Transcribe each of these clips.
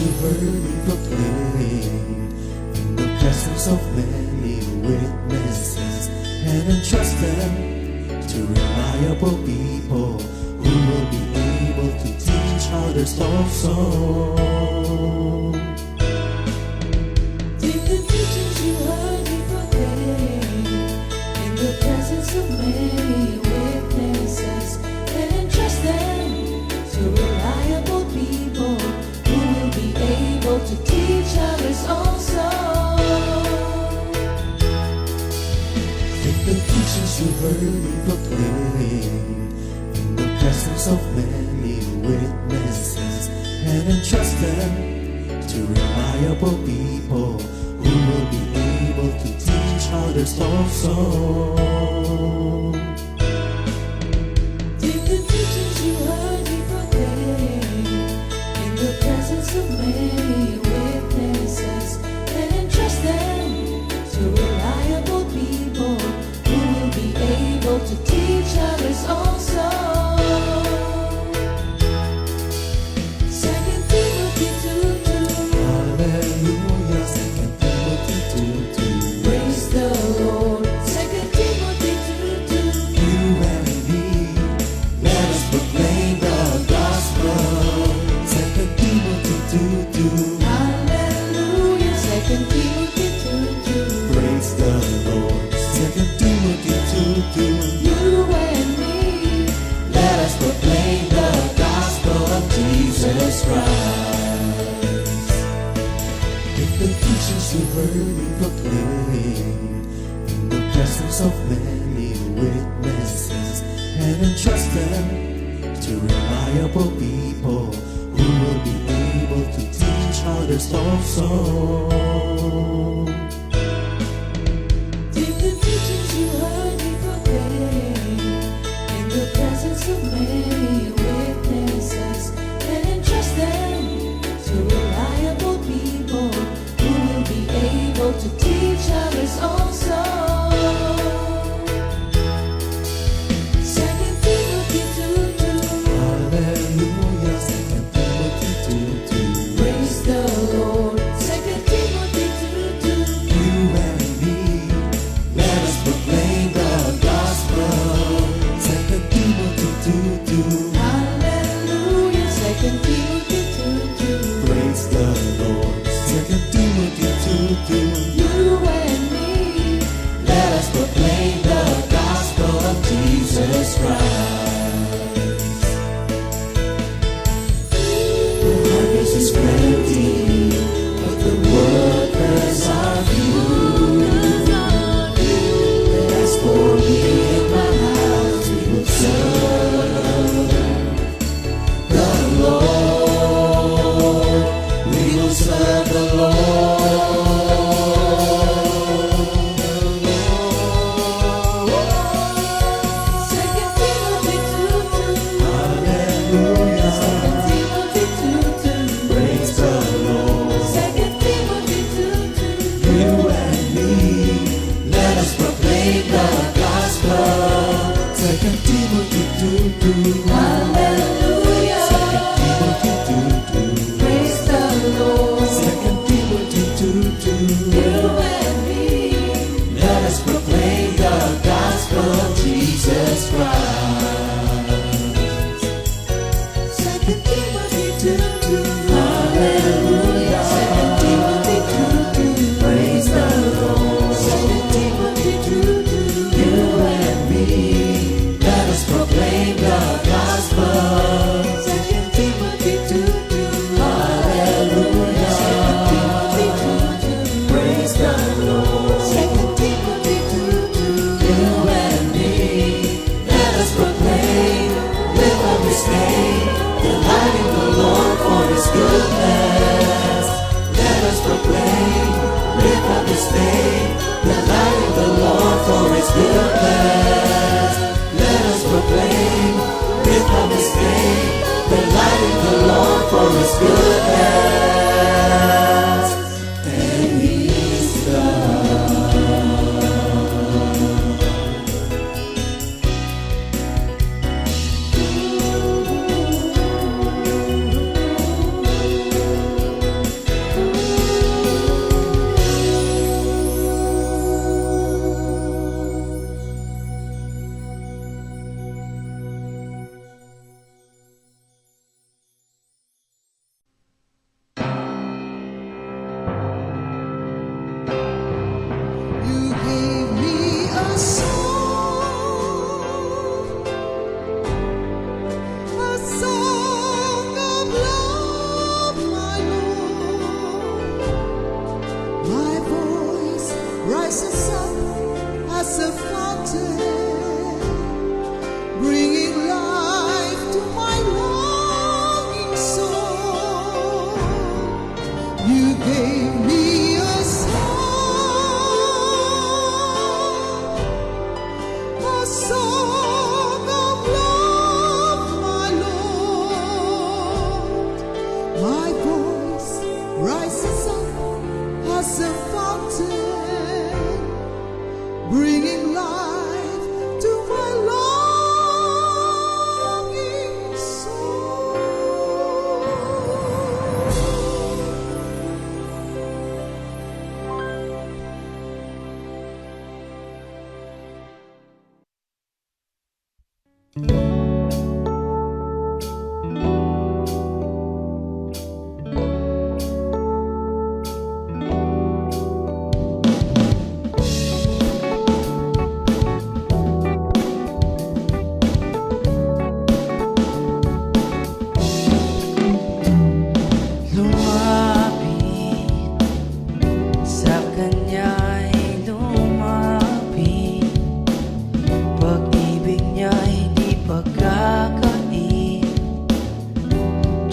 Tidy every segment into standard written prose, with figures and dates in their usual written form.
you heard me proclaim in the presence of many witnesses, and entrust them to reliable people who will be able to teach others also. Take the teachings you heard me proclaim in the presence of many witnesses, and entrust them to reliable people who will be able to teach others also. Take the teachings you heard me proclaim in the presence of many witnesses, and entrust them to reliable people who will be able to teach others also. Take the teachings you heard me proclaim in the presence of many witnesses, and entrust them to reliable people who will be able to teach others also. 2 Timothy 2:2. Hallelujah, 2 Timothy 2:2. Praise the Lord. 2 Timothy 2:2. You and me, let us proclaim the gospel. 2 Timothy 2:2. Hallelujah. 2 Timothy 2:2. Praise the Lord. 2 Timothy 2:2. You and me, Let us proclaim the gospel of Jesus Christ. Take the teachings you heard me proclaim in the presence of many witnesses, and entrust them to reliable people who will be able to teach others also. take the teachings you heard me proclaim in the presence of many witnesses, and entrust them to reliable people who will be able to teach others also. 2 Timothy 2:2. Hallelujah, 2 Timothy 2:2. Praise the Lord. 2 Timothy 2:2. You and me, let us proclaim the gospel. 2 Timothy 2:2. Hallelujah. 2 Timothy 2:2. Praise the Lord. 2 Timothy 2:2. You and me, Let us proclaim the gospel of Jesus Christ. The harvest is plenty, but the workers are few. And as for me and my house, we will serve the Lord. We will serve the Lord. 2 Timothy 2:2. Hallelujah. 2 Timothy 2:2. Praise the Lord. 2 Timothy 2:2. You and me, let us proclaim the gospel. 2 Timothy 2:2. Hallelujah. 2 Timothy 2:2. Praise the Lord. 2 Timothy 2:2. You and me, Let us proclaim the gospel of Jesus Christ. 2 Timothy 2:2. Hallelujah. 2 Timothy 2:2. Praise the Lord. 2 Timothy 2:2. You and me, let us proclaim the gospel. 2 Timothy 2:2. Hallelujah. 2 Timothy 2:2. Praise the Lord. 2 Timothy 2:2. You and me, let us proclaim, live up His name, delighting the Lord for His goodness. Let us proclaim, live up His name, delighting the Lord for His goodness. Let us proclaim, live up His name, delighting the Lord for His goodness. And He's God.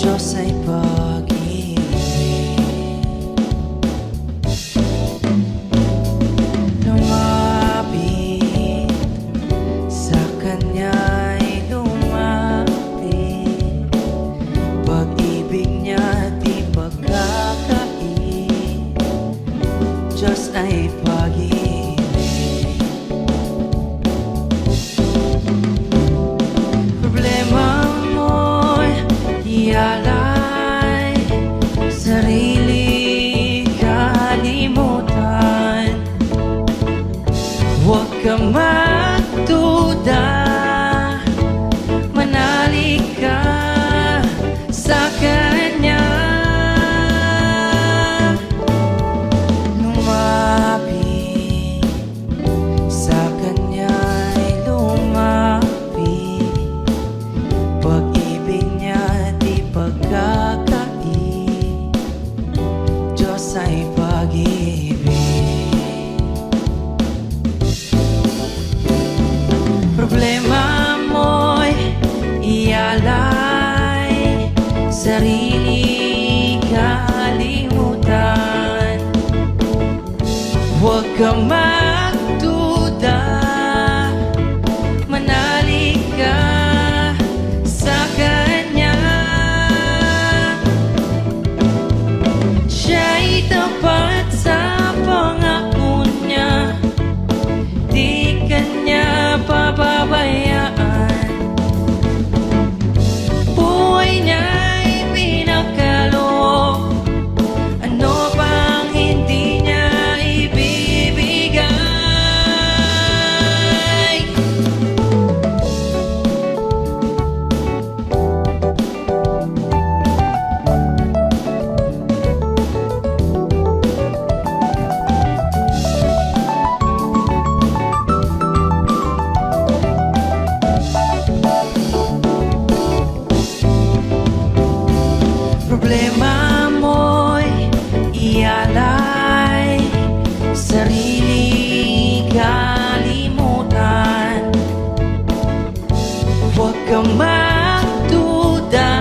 Diyos ay pag-ibig. Lumapit sa Kanya'y lumapit. Pag-ibig niya di pagkakait. Diyos ay pag-ibig. Problema mo'y ialay, sarili kalimutan. Huwag ka magduda, manalig ka sa Kanya. Lumapit sa Kanya'y lumapit. Pag-ibig niya di pagkakait. Diyos ay pag-ibig. Problema mo'y ialay, sarili kalimutan. Huwag ka magduda, manalig ka sa Kanya. Siya'y tapat sa pangako niya, di Kanya pababayaan. Buhay niya'y pinakaloob, ano pang hindi niya ibibigay. Problema mo'y ialay, sarili kalimutan. Huwag kang magduda,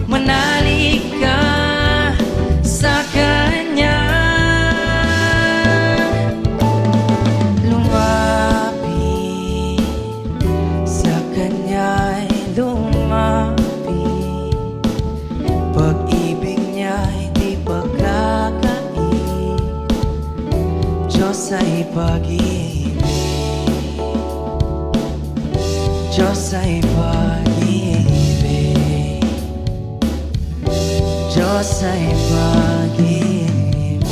manalig ka sa Kanya. Lumapit sa Kanya'y lumapit. Pag-ibig niya'y di pagkakait. Diyos ay pag-ibig. Diyos ay pag-ibig. Diyos ay pag-ibig.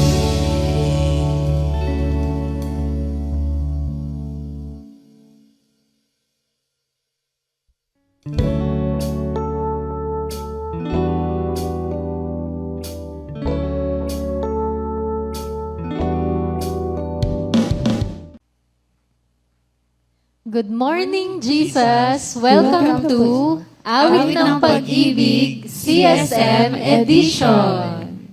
Good morning, Jesus! Welcome to Awit ng Pag-ibig, CSM Edition.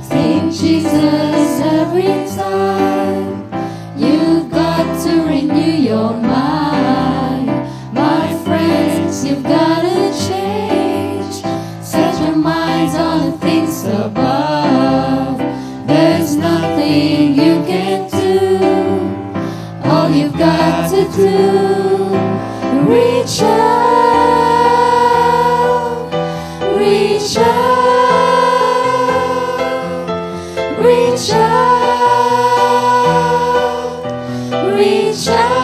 Sing Jesus every time. You've got to renew your mind. My friends, you've got to change. Set your minds on the things above. There's nothing you can do. All you've got to do, reach out, reach out, reach out, reach out.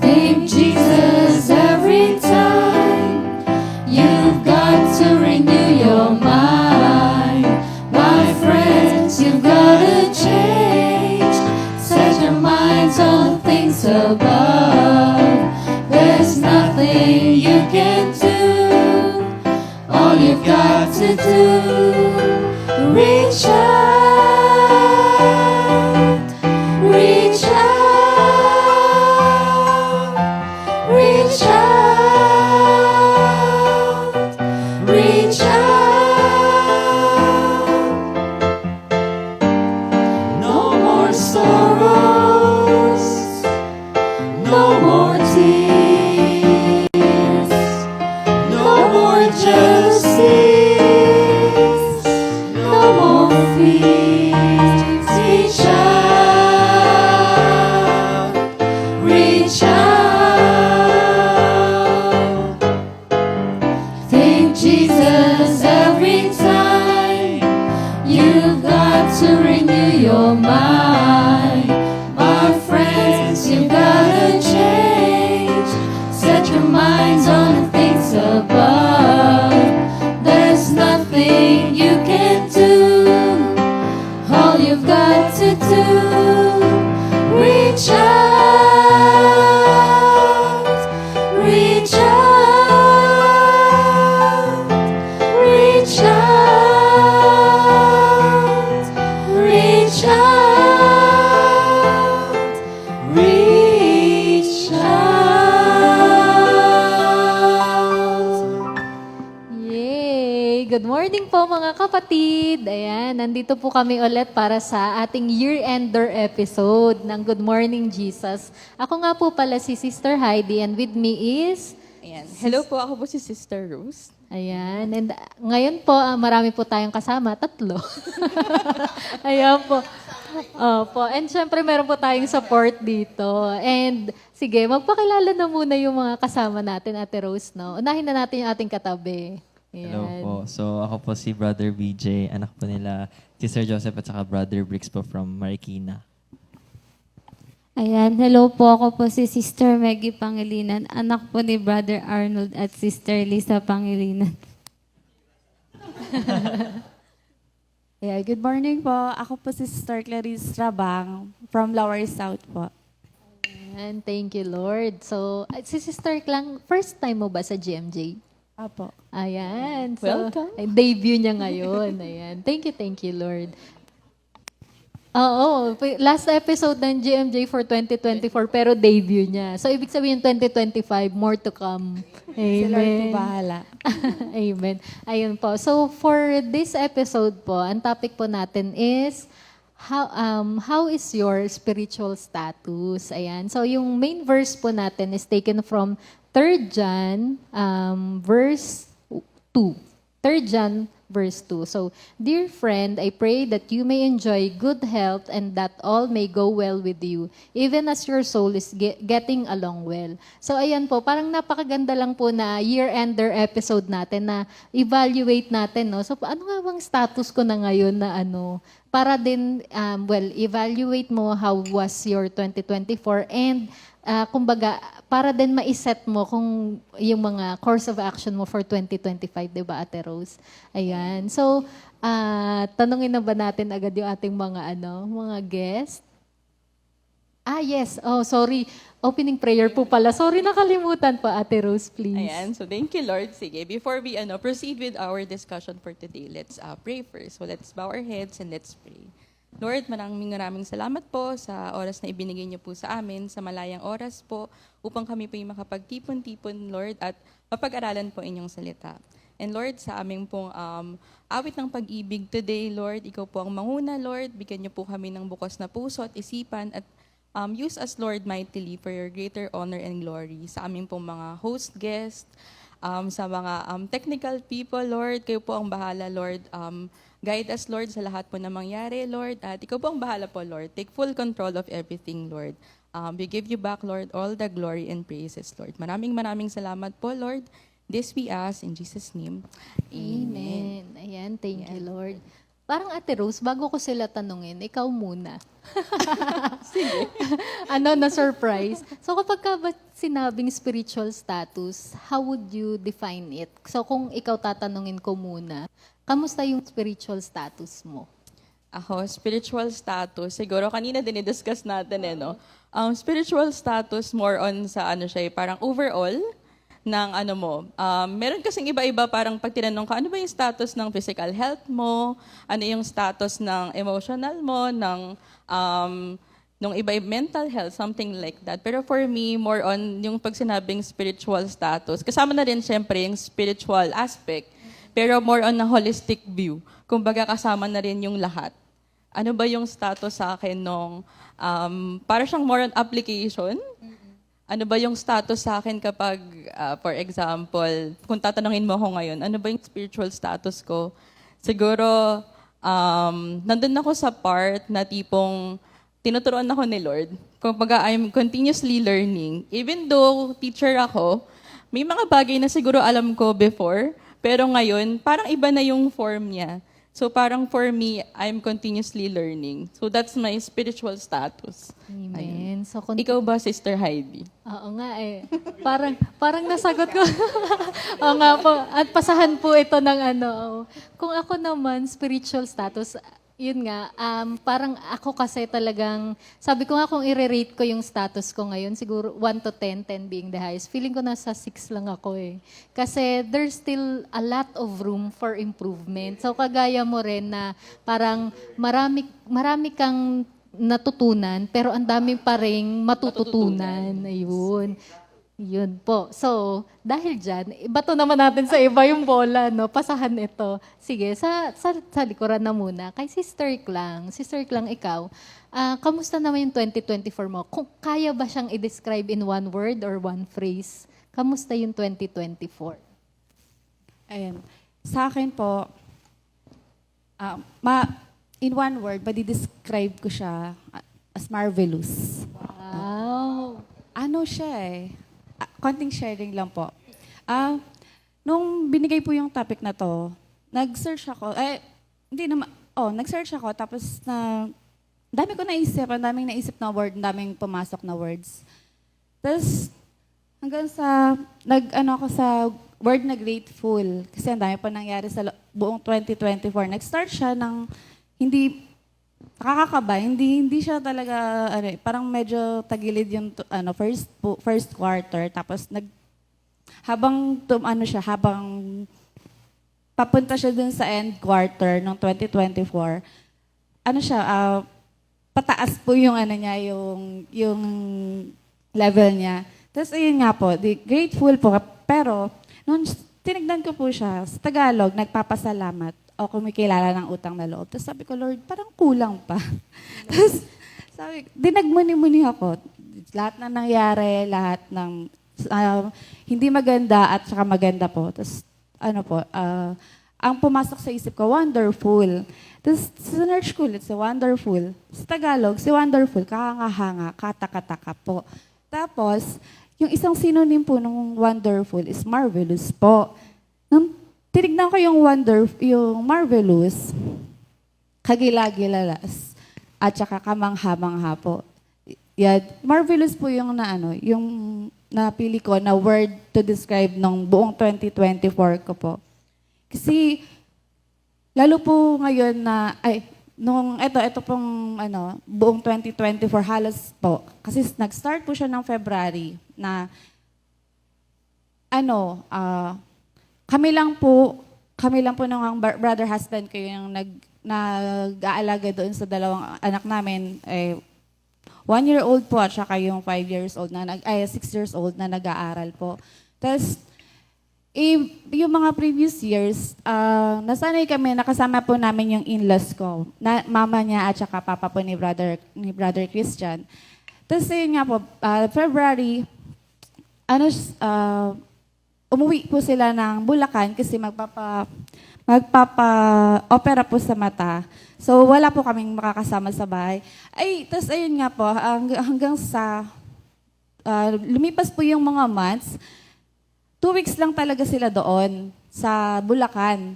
Think Jesus every time. You've got to renew your mind. My friends, you've got to change. Set your minds on things above. There's nothing you can do. All you've got to do, reach out, reach out, reach out, injustice. No more fears. Reach out. Reach out. Thank Jesus every time. You've got to renew your mind. My friends, you've got to change. Set your minds on the things above. There's nothing you can do. All you've got to do, reach out, reach out, reach out, reach out, reach out. Yay! Good morning po mga kapatid. Ayan, nandito po kami ulit para sa ating year-ender episode ng Good Morning Jesus. Ako nga po pala si Sister Heidi and with me is... Ayan. Hello po, ako po si Sister Rose. Ayan, and ngayon po, marami po tayong kasama, 3. Ayan po. Opo, and syempre meron po tayong support dito. And sige, magpakilala na muna yung mga kasama natin, Ate Rose, no? Unahin na natin yung ating katabi. Hello Ayan. po. So ako po si Brother BJ, anak po nila Sister Joseph at saka Brother Briggs po from Marikina. Ayan, hello po. Ako po si Sister Maggie Pangilinan, anak po ni Brother Arnold at Sister Lisa Pangilinan. Yeah, good morning po. Ako po si Sister Clarice Rabang from Lower South po. Ayan, thank you, Lord. So, si Sister Klang, first time mo ba sa GMJ? Apo. Ayan. So, Welcome. ay, debut niya ngayon. Ayan. Thank you, Lord. Oo, last episode ng GMJ for 2024, pero debut niya. So, ibig sabihin 2025, more to come. Si Lord po Amen. bahala. Amen. Ayun po. So, for this episode po, ang topic po natin is how is your spiritual status? Ayan. So, yung main verse po natin is taken from 3 John verse 2. 3 John verse 2. So, dear friend, I pray that you may enjoy good health and that all may go well with you, even as your soul is getting along well. So, ayan po, parang napakaganda lang po na year-ender episode natin na evaluate natin, no? So, ano nga bang status ko na ngayon na para din, evaluate mo how was your 2024 and kumbaga, para din ma-set mo kung yung mga course of action mo for 2025, di ba, Ate Rose? Ayan. So, tanungin na ba natin agad yung ating mga guest? Yes. Oh, sorry. Opening prayer po pala. Sorry, nakalimutan po, Ate Rose, please. Ayan, so thank you, Lord. Sige, before we proceed with our discussion for today, let's pray first. So let's bow our heads and let's pray. Lord, maraming salamat po sa oras na ibinigay niyo po sa amin, sa malayang oras po, upang kami po yung makapagtipon-tipon, Lord, at mapag-aralan po inyong salita. And Lord, sa aming pong awit ng pag-ibig today, Lord, ikaw po ang manguna, Lord. Bigyan niyo po kami ng bukas na puso at isipan at use us, Lord, mightily for your greater honor and glory. Sa aming pong mga host, guest, sa mga technical people, Lord, kayo po ang bahala, Lord. Guide us, Lord, sa lahat po na mangyari, Lord. At ikaw po ang bahala po, Lord. Take full control of everything, Lord. We give you back, Lord, all the glory and praises, Lord. Maraming salamat po, Lord. This we ask in Jesus' name. Amen. Ayan, thank you, Lord. Parang Ate Rose, bago ko sila tanungin, ikaw muna. Sige. Na-surprise. So kapag ka ba sinabing spiritual status, how would you define it? So kung ikaw tatanungin ko muna, kamusta yung spiritual status mo? Ako, spiritual status, siguro kanina dinidiscuss natin, no? Spiritual status more on sa parang overall ng mo. Meron kasing iba-iba parang pag tinanong ka, ano ba yung status ng physical health mo? Ano yung status ng emotional mo? Nung iba mental health, something like that. Pero for me, more on yung pag sinabing spiritual status, kasama na rin syempre yung spiritual aspect, pero more on a holistic view. Kumbaga kasama na rin yung lahat. Ano ba yung status sa akin nung, para siyang more on application? ano ba yung status sa akin kapag, for example, kung tatanungin mo ako ngayon, ano ba yung spiritual status ko? Siguro, nandun ako sa part na tipong tinuturuan ako ni Lord. Kumbaga, I'm continuously learning. Even though teacher ako, may mga bagay na siguro alam ko before, pero ngayon, parang iba na yung form niya. So parang for me, I'm continuously learning. So that's my spiritual status. Amen. So, Ikaw ba, Sister Heidi? Oo nga eh. Parang nasagot ko. Oo nga po. At pasahan po ito ng ano. Kung ako naman, spiritual status, yun nga, parang ako kasi talagang, sabi ko nga kung i-rate ko yung status ko ngayon, siguro 1 to 10, 10 being the highest. Feeling ko nasa 6 lang ako eh. Kasi there's still a lot of room for improvement. So kagaya mo rin na parang marami kang natutunan, pero ang dami pa ring matututunan. Ayun. Yun po. So, dahil dyan, ibato naman natin sa iba yung bola, no? Pasahan ito. Sige, sa likuran na muna. Kay Sister Klang. Sister Klang, ikaw, kamusta naman yung 2024 mo? Kung kaya ba siyang i-describe in one word or one phrase? Kamusta yung 2024? Ayan. Sa akin po, in one word, describe ko siya as marvelous. Wow. Ano siya eh? Konting sharing lang po. Nung binigay po yung topic na to, nag-search ako, nag-search ako, tapos dami ko naisip, ang daming naisip na word, ang daming pumasok na words. Tapos, hanggang sa, ako sa word na grateful, kasi ang dami pa nangyari sa buong 2024. Nag-start siya ng, hindi, nakakakaba, hindi siya talaga, parang medyo tagilid yung first quarter, tapos habang papunta siya dun sa end quarter ng 2024, pataas po yung yung level niya. Tapos ayun nga po, grateful po, pero nung tinignan ko po siya, sa Tagalog, nagpapasalamat o kumikilala ng utang na loob. Tapos sabi ko, Lord, parang kulang pa. Tapos dinagmuni-muni ako. Lahat na nangyari, lahat ng hindi maganda at saka maganda po. Tapos ang pumasok sa isip ko, wonderful. Tapos sa search ko ulit, si wonderful. Sa Tagalog, si wonderful, kakangahanga, katakataka po. Tapos, yung isang synonym po ng wonderful is marvelous po. Nung tinignan ko yung marvelous, kagilagilalas, at saka kamangha-mangha po. Yan, marvelous po yung yung napili ko na word to describe ng buong 2024 ko po. Kasi, lalo po ngayon na, ito pong buong 2024 halos po, kasi nag-start po siya ng February na, kami lang po ng brother husband ko yung nag-aalaga doon sa dalawang anak namin, 1-year-old po at saka yung 6 years old na nag-aaral po. Tapos, yung mga previous years, nasanay kami, nakasama po namin yung in-laws ko, na mama niya at saka papa po ni brother Christian. Tapos yun nga po, February, umuwi po sila ng Bulacan kasi magpapa-opera po sa mata. So, wala po kaming makakasama sa bahay. Tapos ayun nga po, hanggang sa, lumipas po yung mga months, 2 weeks lang talaga sila doon sa Bulacan.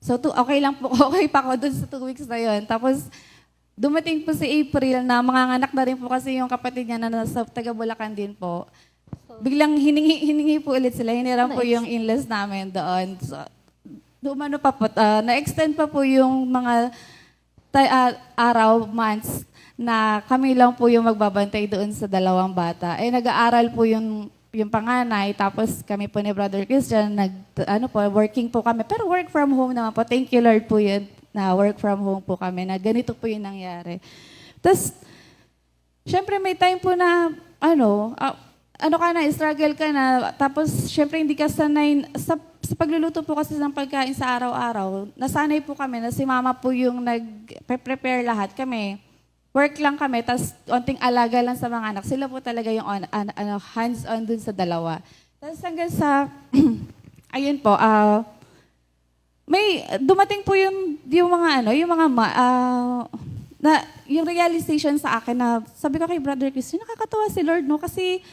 So, okay pa ako doon sa 2 weeks na yun. Tapos, dumating po si April na manganganak na rin po kasi yung kapatid niya na nasa taga Bulacan din po. Biglang hiningi po ulit sila. Hiniram po yung in-laws namin doon. So, dumano pa po. Na-extend pa po yung mga months na kami lang po yung magbabantay doon sa dalawang bata. Nag-aaral po yung panganay, tapos kami po ni Brother Christian, working po kami. Pero work from home naman po. Thank you Lord po yun, na work from home po kami, na ganito po yung nangyari. Tapos, syempre may time po na, struggle ka na, tapos syempre hindi ka sanay, sa pagluluto po kasi ng pagkain sa araw-araw, nasanay po kami na si mama po yung nag-prepare lahat kami. work lang kami, tapos onting alaga lang sa mga anak. Sila po talaga yung hands-on dun sa dalawa. Tapos hanggang sa, ayun po, may dumating po yung mga yung realization sa akin na sabi ko kay Brother Chris, nakakatawa si Lord, no? Kasi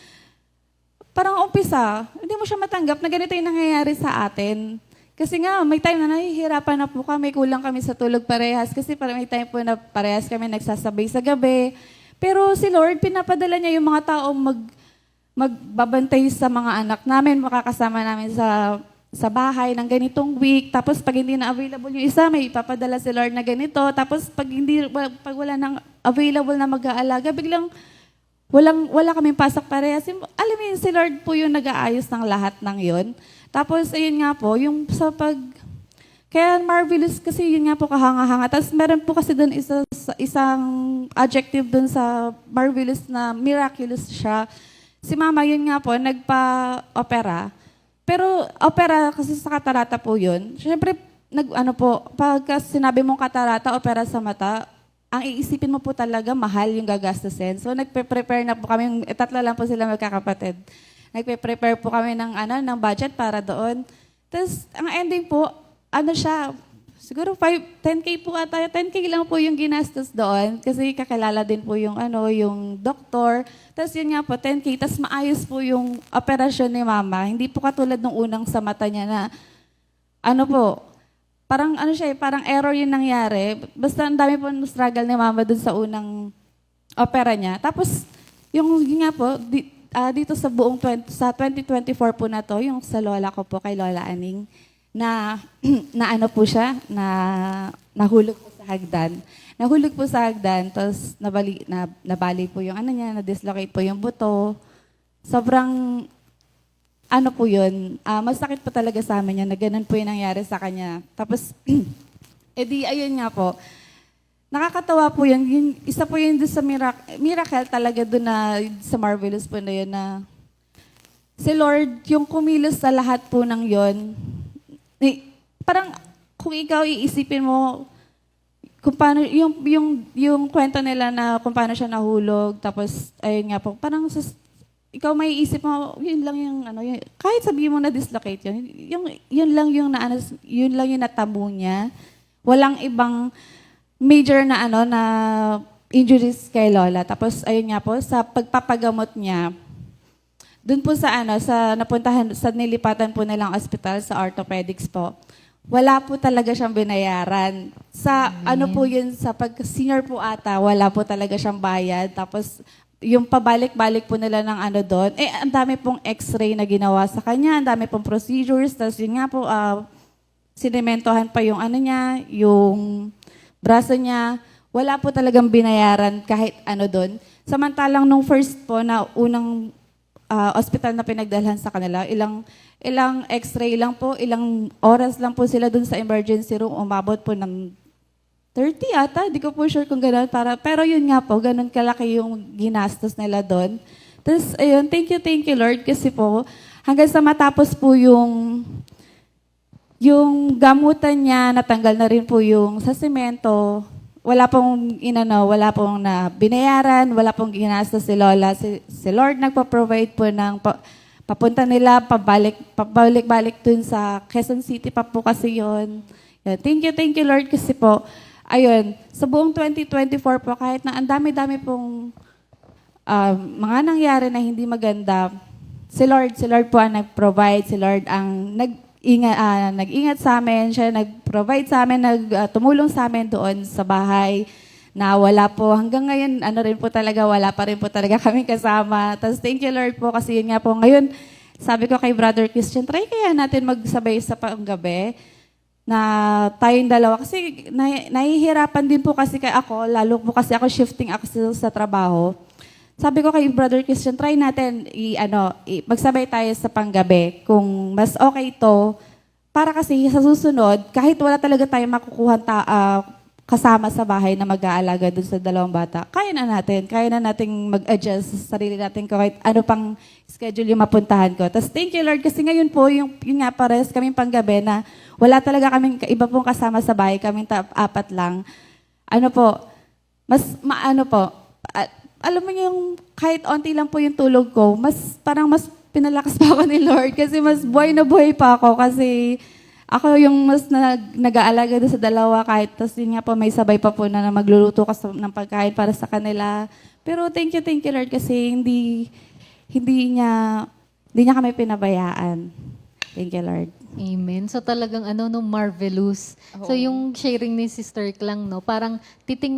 parang umpisa, hindi mo siya matanggap na ganito yung nangyayari sa atin. Kasi nga, may time na nahihirapan na po kami, kulang kami sa tulog parehas. Kasi parang may time po na parehas kami nagsasabay sa gabi. Pero si Lord, pinapadala niya yung mga taong magbabantay sa mga anak namin, makakasama namin sa bahay ng ganitong week. Tapos pag hindi na available yung isa, may ipapadala si Lord na ganito. Tapos pag wala nang available na mag-aalaga, biglang wala kaming pasok parehas. Alam mo yun, si Lord po yung nag-aayos ng lahat ng yun. Tapos, ayun nga po, yung kaya marvelous kasi yun nga po kahanga-hanga. Tapos meron po kasi doon isang adjective doon sa marvelous na miraculous siya. Si Mama, yun nga po, nagpa-opera. Pero opera kasi sa katarata po yun. Siyempre, pagka sinabi mong katarata, opera sa mata, ang iisipin mo po talaga, mahal yung gagastusin. So, nagpe-prepare na po kami, tatlo lang po sila magkakapatid. Nagpe-prepare po kami ng budget para doon. Tapos, ang ending po, siguro 10K po ata, 10K lang po yung ginastos doon kasi kakilala din po yung doktor. Tapos yun nga po, 10K. Tapos maayos po yung operasyon ni Mama. Hindi po katulad nung unang sa mata niya na, parang error yung nangyari. Basta ang dami po ng struggle ni Mama dun sa unang opera niya. Tapos, yun nga po, dito sa sa 2024 po na to, yung sa lola ko po, kay Lola Aning, na nahulog po sa hagdan. Nahulog po sa hagdan, tapos nabali po yung na-dislocate po yung buto. Sobrang, po yun, masakit po talaga sa amin yan, na ganun po yung nangyari sa kanya. Tapos, ayun nga po, nakakatawa po yun. Isa po yun doon sa miracle talaga doon na sa marvelous po na yun na si Lord, yung kumilos sa lahat po ng yun, parang kung ikaw iisipin mo kung paano, yung kwento nila na kung paano siya nahulog, tapos ayun nga po, parang ikaw may isip mo, yun lang yung kahit sabihin mo na dislocate yun lang yung natamo niya. Walang ibang major na na injuries kay Lola. Tapos ayun nga po sa pagpapagamot niya, doon po sa nilipatan po nilang ospital sa orthopedics po. Wala po talaga siyang binayaran. Sa po yun, sa pag-senior po ata, wala po talaga siyang bayad. Tapos yung pabalik-balik po nila ng doon, ang dami pong x-ray na ginawa sa kanya, ang dami pong procedures, tapos yun nga po, sinementohan pa yung niya, yung braso niya, wala po talagang binayaran kahit doon. Samantalang nung first po na unang hospital na pinagdalhan sa kanila, ilang x-ray lang po, ilang oras lang po sila dun sa emergency room, umabot po ng 30 ata, di ko po sure kung gano'n. Pero yun nga po, ganun kalaki yung ginastos nila doon. Tapos, ayun, thank you Lord, kasi po, hanggang sa matapos po yung gamutan niya, natanggal na rin po yung sa semento, wala pong na binayaran, wala pong ginastos si Lola. Si Lord nagpa-provide po ng papunta nila, pabalik-balik dun sa Quezon City pa po kasi yun. Thank you Lord, kasi po, ayun, sa buong 2024 po, kahit na ang dami-dami pong mga nangyari na hindi maganda, si Lord po ang nag-provide, si Lord ang nag-ingat sa amin, siya nag-provide sa amin, tumulong sa amin doon sa bahay na wala po. Hanggang ngayon, rin po talaga, wala pa rin po talaga kami kasama. Tapos thank you Lord po kasi yun nga po ngayon, sabi ko kay Brother Christian, try kaya natin magsabay sa panggabi na tayong dalawa. Kasi nahihirapan din po kasi ako, lalo po kasi ako shifting ako sa trabaho. Sabi ko kay Brother Christian, try natin magsabay tayo sa panggabi. Kung mas okay to, para kasi sa susunod, kahit wala talaga tayo makukuha kasama sa bahay na mag-aalaga dun sa dalawang bata, kaya na nating mag-adjust sa sarili natin kahit ano pang schedule yung mapuntahan ko. Tapos thank you Lord, kasi ngayon po, yung nga pares kaming panggabi na wala talaga kaming iba pong kasama sa bahay, kaming apat lang. mas maano po, alam mo yung kahit onti lang po yung tulog ko, parang mas pinalakas pa ako ni Lord kasi mas buhay na buhay pa ako kasi ako yung mas nag-aalaga doon sa dalawa kahit tas yun nga po may sabay pa po na magluluto ka ng pagkain para sa kanila. Pero thank you Lord kasi hindi niya kami pinabayaan. Thank you Lord. Amen. So talagang no, marvelous. So yung sharing ni Sister Klang, no, parang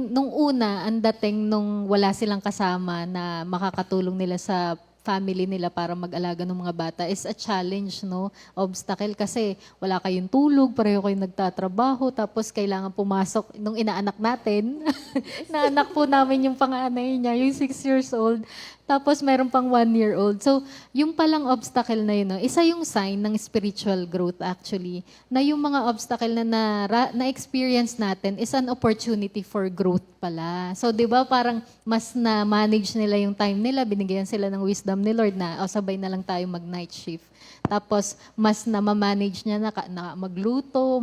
nung una, ang dating nung wala silang kasama na makakatulong nila sa family nila para mag-alaga ng mga bata is a challenge, no? Obstacle kasi wala kayong tulog, pareho kayong nagtatrabaho, tapos kailangan pumasok nung inaanak natin. Naanak po namin yung panganay niya, yung 6 years old. Tapos meron pang 1-year-old. So, yung palang obstacle na yun, no, isa yung sign ng spiritual growth actually, na yung mga obstacle na-experience natin is an opportunity for growth pala. So, di ba parang mas na-manage nila yung time nila, binigyan sila ng wisdom ni Lord na sabay na lang tayo mag-night shift. Tapos, mas na-manage niya na magluto,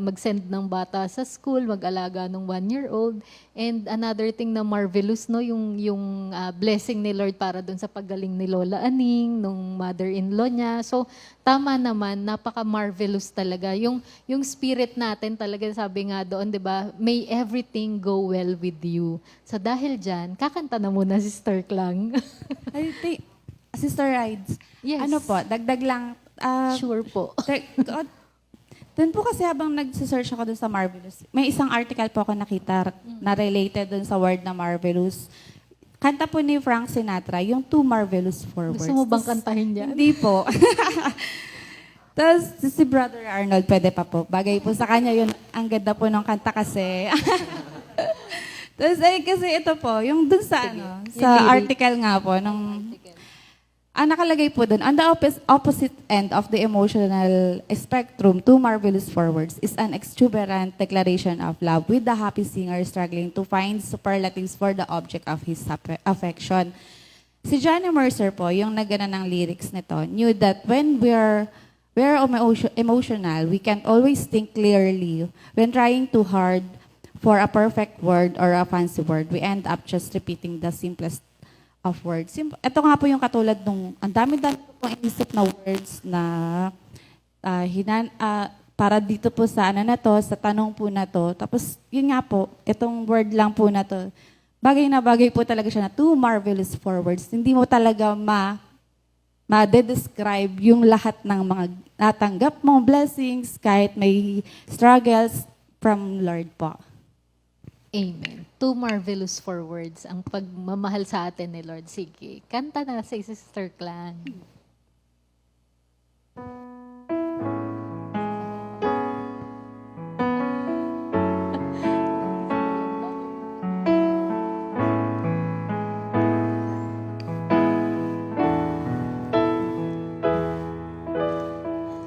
mag-send ng bata sa school, mag-alaga ng 1-year-old. And another thing na marvelous, no, yung blessing ni Lord para dun sa paggaling ni Lola Aning, nung mother-in-law niya. So, tama naman, napaka-marvelous talaga. Yung spirit natin talaga, sabi nga doon, di ba, may everything go well with you. So, dahil dyan, kakanta na muna si Sister Klang. Sister Rides, Yes. ano po, dagdag lang. Sure po. Doon po kasi habang nag-search ako doon sa Marvelous, may isang article po ako nakita na related doon sa word na Marvelous. Kanta po ni Frank Sinatra, yung Two Marvelous Forwards. Gusto mo bang kantahin niya? Hindi po. Tapos si Brother Arnold, pwede pa po. Bagay po sa kanya yun. Ang ganda po ng kanta kasi. Tapos kasi ito po, yung dun sa sa article nga po, nakalagay po dun, on the opposite end of the emotional spectrum, Two Marvelous Forwards is an exuberant declaration of love with the happy singer struggling to find superlatives for the object of his affection. Si Johnny Mercer po, yung nagana ng lyrics nito, knew that when we're emotional, we can't always think clearly. When trying too hard for a perfect word or a fancy word, we end up just repeating the simplest of words. Ito nga po yung katulad nung, ang dami-dami ko pong inisip na words na para dito po sa na to, sa tanong po na to. Tapos, yun nga po, itong word lang po na to, bagay na bagay po talaga siya na two marvelous forwards. Hindi mo talaga ma-describe yung lahat ng mga natanggap mong blessings kahit may struggles from Lord po. Amen. Two marvelous forwards ang pagmamahal sa atin ni Lord. Sige, kanta na si Sister Klang.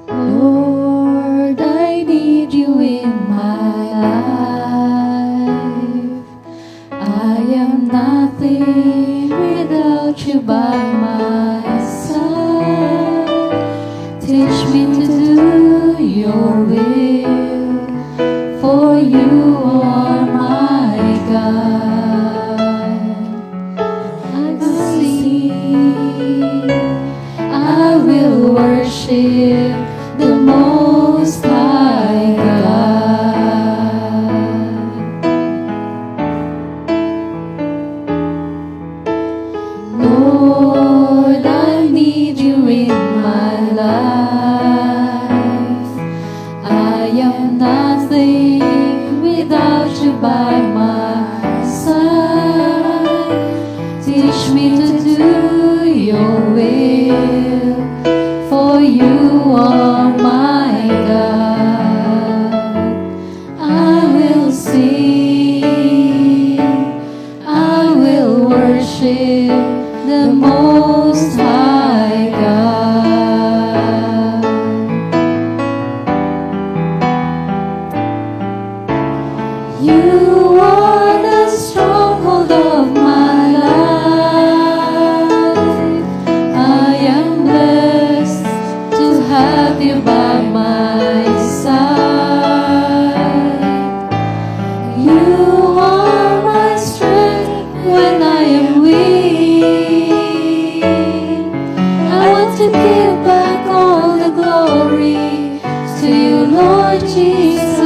Lord, I need you in my life. I am nothing without you by my side. Teach me to do your will, for you are my God. I will sing, I will worship the Most High God. Lord, I need you in my life. I am nothing without you by my side. Teach me to do your will, for you are my God. I will sing, I will worship the Most High God. You are Lord Jesus.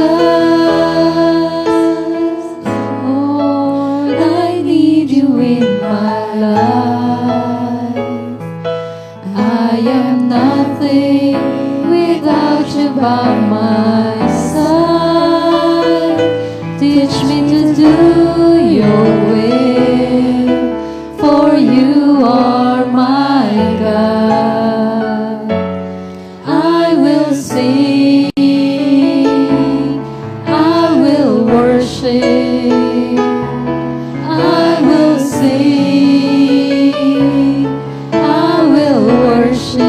Lord, I need you in my life. I am nothing without you by my side. Teach me to do your will, for you are my God. I will sing, I will worship, I will sing, I will worship,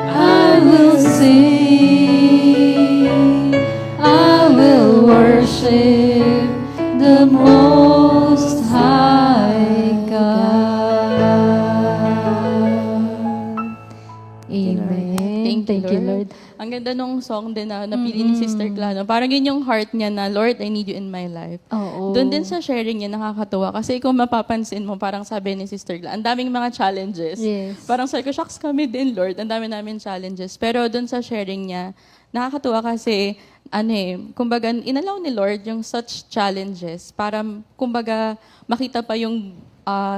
I will sing, I will worship the Most High God. Amen. Thank you, Lord. Ang ganda nung song din na napili ni Sister Cla. No? Parang yun yung heart niya na, Lord, I need you in my life. Oo. Doon din sa sharing niya, nakakatuwa. Kasi kung mapapansin mo, parang sabi ni Sister Cla, ang daming mga challenges. Yes. Parang sabi ko, shucks kami din, Lord. Ang dami namin challenges. Pero doon sa sharing niya, nakakatuwa kasi, kumbaga, inalaw ni Lord yung such challenges para, kumbaga, makita pa yung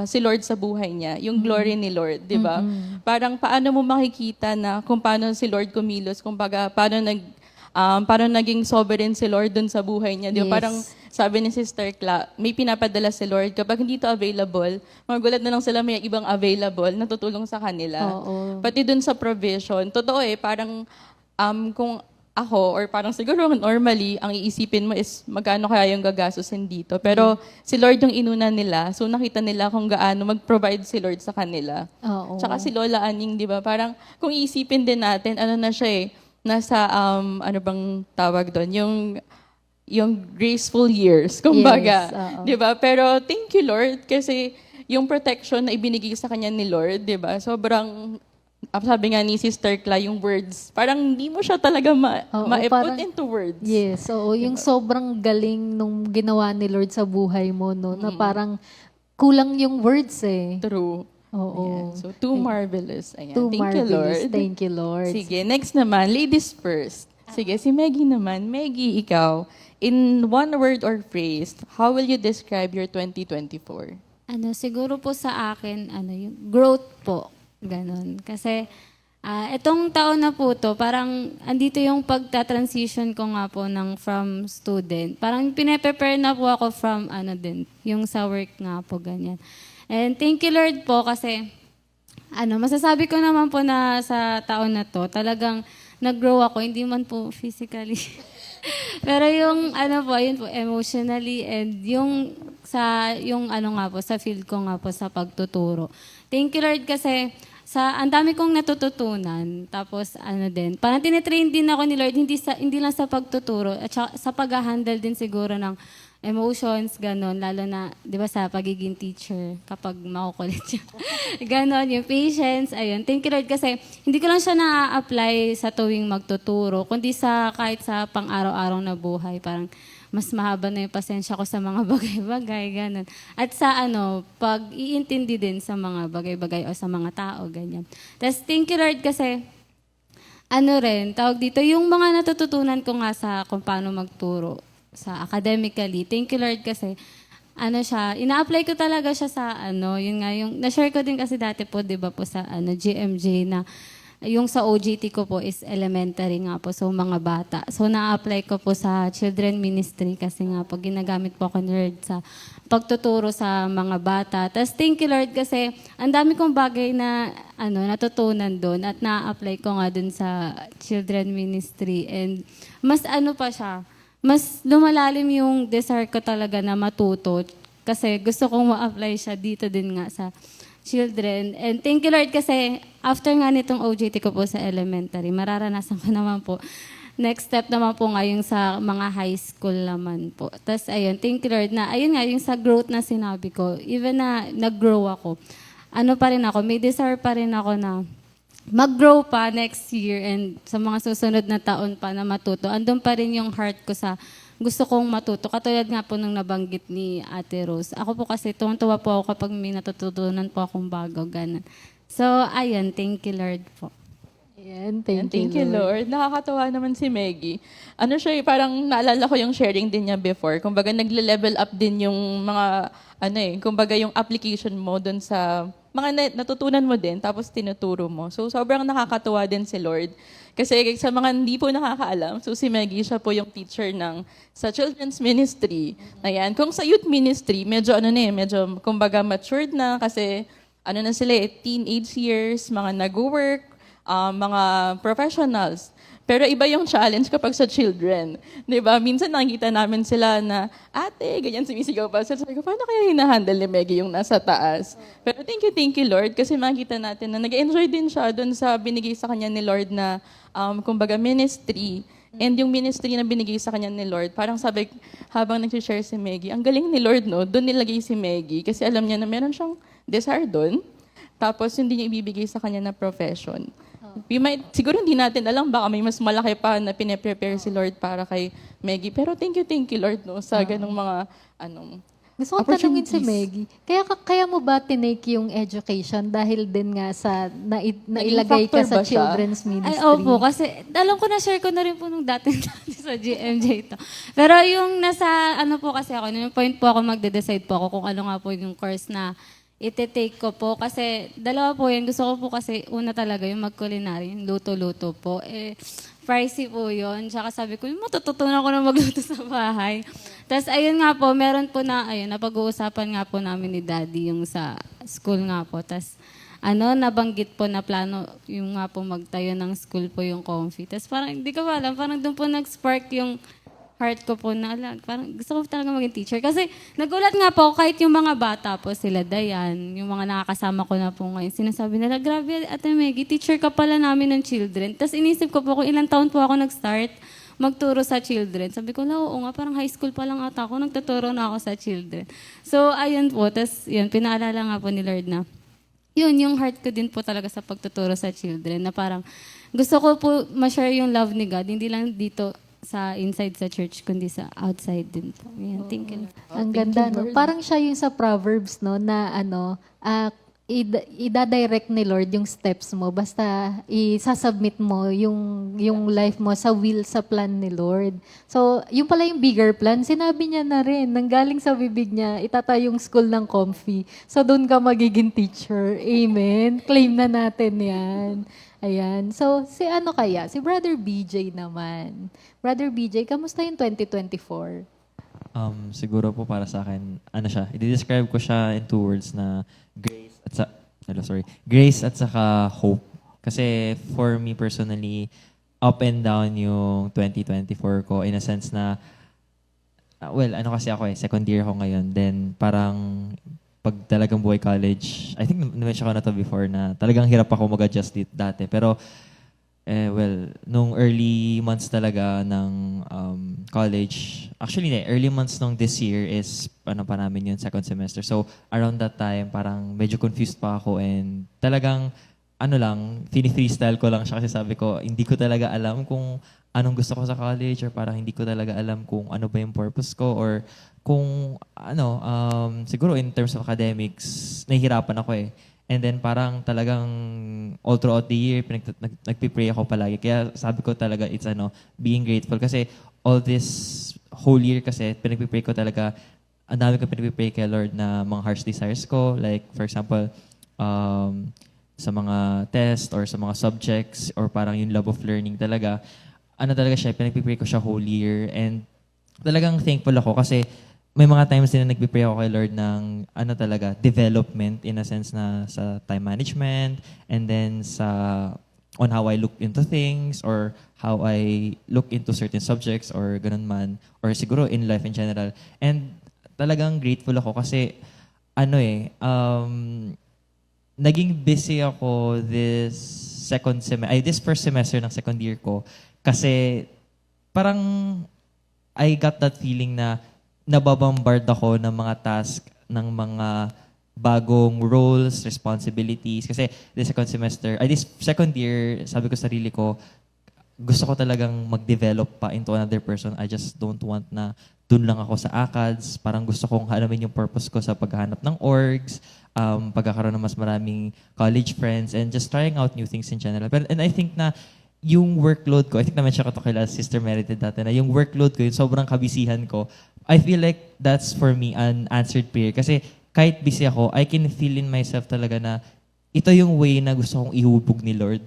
si Lord sa buhay niya, yung glory ni Lord, di ba? Parang paano mo makikita na kung paano si Lord kumilos, kumbaga, paano naging sovereign si Lord dun sa buhay niya. Di ba? Yes. Parang sabi ni Sister Cla, may pinapadala si Lord. Kapag hindi to available, magulat na lang sila may ibang available na tutulong sa kanila. Oo. Pati dun sa provision. Totoo parang kung ako, or parang siguro normally, ang iisipin mo is magkano kaya yung gagastusin dito. Pero si Lord yung inuna nila, so nakita nila kung gaano mag-provide si Lord sa kanila. Oo. Tsaka si Lola Aning, di ba? Parang kung iisipin din natin, ano na siya nasa, ano bang tawag doon? Yung graceful years, kumbaga. Yes, oo. Di ba? Pero thank you, Lord, kasi yung protection na ibinigay sa kanya ni Lord, di ba? Sobrang, sabi nga ni Sister Cla, yung words, parang hindi mo siya talaga Oo, ma-put parang- into words. Yes, oo. Yung sobrang galing nung ginawa ni Lord sa buhay mo, no? Na parang kulang yung words eh. True. Oo. Ayan. So, too marvelous. Ayan. Too Thank you, marvelous. Lord. Thank you, Lord. Sige, next naman, ladies first. Sige, si Maggie naman. Maggie, ikaw, in one word or phrase, how will you describe your 2024? Siguro po sa akin, yung growth po. Ganon. Kasi, itong taon na po to, parang andito yung pagta-transition ko nga po from student. Parang pinaprepare na po ako from yung sa work nga po, ganyan. And thank you, Lord po, kasi, masasabi ko naman po na sa taon na to, talagang nag-grow ako, hindi man po physically. Pero yung yun po, emotionally and yung nga po, sa field ko nga po sa pagtuturo. Thank you, Lord, kasi ang dami kong natututunan. Tapos parang tinitrain din ako ni Lord, hindi lang sa pagtuturo, at sa pag-handle din siguro ng emotions, ganon, lalo na, di ba, sa pagiging teacher, kapag makukulit siya. Ganon, yung patience, ayun. Thank you, Lord, kasi hindi ko lang siya na-apply sa tuwing magtuturo, kundi kahit sa pang-araw-araw na buhay, parang mas mahaba na yung pasensya ko sa mga bagay-bagay, ganon. At sa pag-iintindi din sa mga bagay-bagay o sa mga tao, ganyan. Tapos, thank you, Lord, kasi tawag dito, yung mga natututunan ko nga sa kung paano magturo, sa academically. Thank you, Lord, kasi ina-apply ko talaga siya sa yun nga, yung, na-share ko din kasi dati po, di ba po, sa GMJ na, yung sa OJT ko po is elementary nga po, so mga bata. So na-apply ko po sa children ministry kasi nga po, ginagamit po ako ni Lord sa pagtuturo sa mga bata. Tapos thank you, Lord, kasi ang dami kong bagay na natutunan doon at na-apply ko nga doon sa children ministry. And mas pa siya, mas lumalalim yung desire ko talaga na matuto kasi gusto kong ma-apply siya dito din nga sa children. And thank you, Lord, kasi after nga nitong OJT ko po sa elementary, mararanasan ko naman po. Next step naman po nga yung sa mga high school naman po. Tapos ayun, thank you, Lord, na ayun nga, yung sa growth na sinabi ko, even na nag-grow ako, pa rin ako, may desire pa rin ako na mag-grow pa next year and sa mga susunod na taon pa na matuto. Andun pa rin yung heart ko sa gusto kong matuto. Katulad nga po nung nabanggit ni Ate Rose. Ako po kasi tuwang-tuwa po ako kapag may natututunan po akong bago. Ganun. So, ayun. Thank you, Lord po. Ayan, Thank thank you, you, Lord. Lord. Nakakatawa naman si Maggie. Ano siya, parang naalala ko yung sharing din niya before. Kumbaga, nagle-level up din yung mga, kumbaga yung application mo dun sa mga natutunan mo din, tapos tinuturo mo. So, sobrang nakakatawa din si Lord. Kasi sa mga hindi po nakakaalam, so si Maggie, siya po yung teacher sa children's ministry. Ayan. Kung sa youth ministry, medyo medyo kumbaga matured na kasi na sila teenage years, mga nag-work, mga professionals. Pero iba yung challenge kapag sa children. Di ba? Minsan nakikita namin sila na, ate, ganyan sumisigaw pa. So, sabi ko, paano kaya hinahandle ni Maggie yung nasa taas? Pero thank you, Lord, kasi makita natin na nag-enjoy din siya doon sa binigay sa kanya ni Lord na, kumbaga, ministry. And yung ministry na binigay sa kanya ni Lord, parang sabi, habang nag-share si Maggie, ang galing ni Lord, no? Doon nilagay si Maggie kasi alam niya na meron siyang desire doon. Tapos hindi niya ibibigay sa kanya na profession. Siguro hindi natin alam, baka may mas malaki pa na pine-prepare si Lord para kay Maggie. Pero thank you, Lord, no, sa ganung mga, Gusto ko tanungin si Maggie, kaya mo ba tinake yung education dahil din nga sa nailagay ka factor sa ba siya? children's ministry? Ay, opo. Kasi, alam ko na-share ko na rin po nung dati sa GMJ ito. Pero yung nasa, po kasi ako, yung point po ako, magde-decide po ako kung ano nga po yung course na ite-take ko po. Kasi, dalawa po yun. Gusto ko po kasi, una talaga yung mag-culinary, yung luto-luto po. Pricey po yun. Tsaka sabi ko, matututunan ko na magluto sa bahay. Tapos, ayun nga po, meron po na, napag-uusapan nga po namin ni Daddy yung sa school nga po. Tapos, nabanggit po na plano yung nga po magtayo ng school po yung Comfy. Tapos parang, hindi ko alam, parang doon po nag-spark yung heart ko po na, parang gusto ko talaga maging teacher. Kasi nagulat nga po, kahit yung mga bata po, sila Dayan, yung mga nakakasama ko na po ngayon, sinasabi nila, grabe, Ate Maggie, teacher ka pala namin ng children. Tapos inisip ko po, kung ilang taon po ako nag-start magturo sa children. Sabi ko, oo nga, parang high school pa lang ata ako, nagtuturo na ako sa children. So, ayun po, tapos yun, pinaalala nga po ni Lord na, yun, yung heart ko din po talaga sa pagtuturo sa children, na parang gusto ko po ma-share yung love ni God, hindi lang dito sa inside sa church, kundi sa outside din po. Yan, thank you. Ang ganda, no? Parang siya yung sa Proverbs, no, na ida-direct ni Lord yung steps mo. Basta isasubmit mo yung life mo sa will, sa plan ni Lord. So, yung pala yung bigger plan, sinabi niya na rin, nanggaling sa bibig niya, itatayo yung school ng Comfy. So, doon ka magiging teacher. Amen? Claim na natin yan. Ayan. So, si Brother BJ naman. Brother BJ, kamusta yung 2024? Siguro po para sa akin, i-describe ko siya in 2 words na grace at saka hope. Kasi for me personally, up and down yung 2024 ko in a sense na, kasi ako second year ko ngayon. Then parang pag talagang buhay college, I think na-mention ko na to before na talagang hirap ako mag-adjust dati. Pero, nung early months talaga ng college, actually, early months nung this year is, pa namin yun, second semester. So, around that time, parang medyo confused pa ako and talagang, freestyle ko lang siya kasi sabi ko, hindi ko talaga alam kung anong gusto ko sa college or parang hindi ko talaga alam kung ano ba yung purpose ko or kung siguro in terms of academics, nahihirapan ako eh. And then parang talagang all throughout the year, nagpipray ako palagi. Kaya sabi ko talaga, it's being grateful. Kasi all this whole year kasi, pinagpipray ko talaga, ang dami ko pinagpipray kay Lord na mga heart's desires ko. Like, for example, sa mga test or sa mga subjects or parang yung love of learning talaga, talaga siya, pinagpipray ko siya whole year. And talagang thankful ako kasi may mga times din na nagpipray ako kay Lord ng development in a sense na sa time management and then on how I look into things or how I look into certain subjects or ganun man or siguro in life in general. And talagang grateful ako kasi naging busy ako this first semester ng second year ko kasi parang I got that feeling na nababombard ako ng mga task, ng mga bagong roles, responsibilities. Kasi this second year, sabi ko sa sarili ko, gusto ko talagang mag-develop pa into another person. I just don't want na dun lang ako sa ACADS. Parang gusto kong alamin yung purpose ko sa paghahanap ng orgs, pagkakaroon ng mas maraming college friends, and just trying out new things in general. And I think na yung workload ko, I think na-mention ko to kay Sister Meredith dati, na yung workload ko, yung sobrang kabisihan ko, I feel like that's for me an answered prayer. Kasi kahit busy ako, I can feel in myself talaga na ito yung way na gusto kong ihubog ni Lord.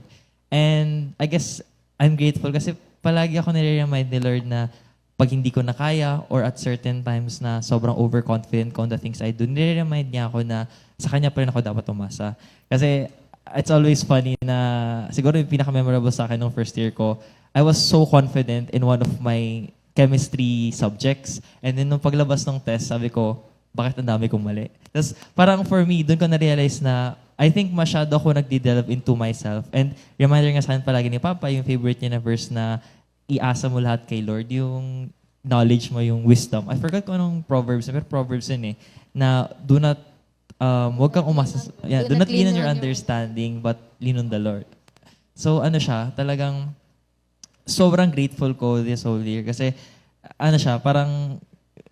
And I guess I'm grateful kasi palagi ako nire-remind ni Lord na pag hindi ko na kaya or at certain times na sobrang overconfident ko on the things I do, nire-remind niya ako na sa Kanya pa rin ako dapat umasa. Kasi it's always funny na siguro yung pinaka-memorable sa akin nung first year ko, I was so confident in one of my chemistry subjects. And then nung paglabas ng test, sabi ko, bakit ang dami kong mali? Tapos parang for me, doon ko na-realize na I think masyado ako nagde-delve into myself. And reminder nga sa akin palagi ni Papa, yung favorite niya na verse na iasa mo lahat kay Lord, yung knowledge mo, yung wisdom. I forgot kung anong Proverbs, pero Proverbs yun eh, na do not, wag kang umasa, do not lean on your understanding, but lean on the Lord. So ano siya, talagang sobrang grateful ko this whole year kasi ano siya, parang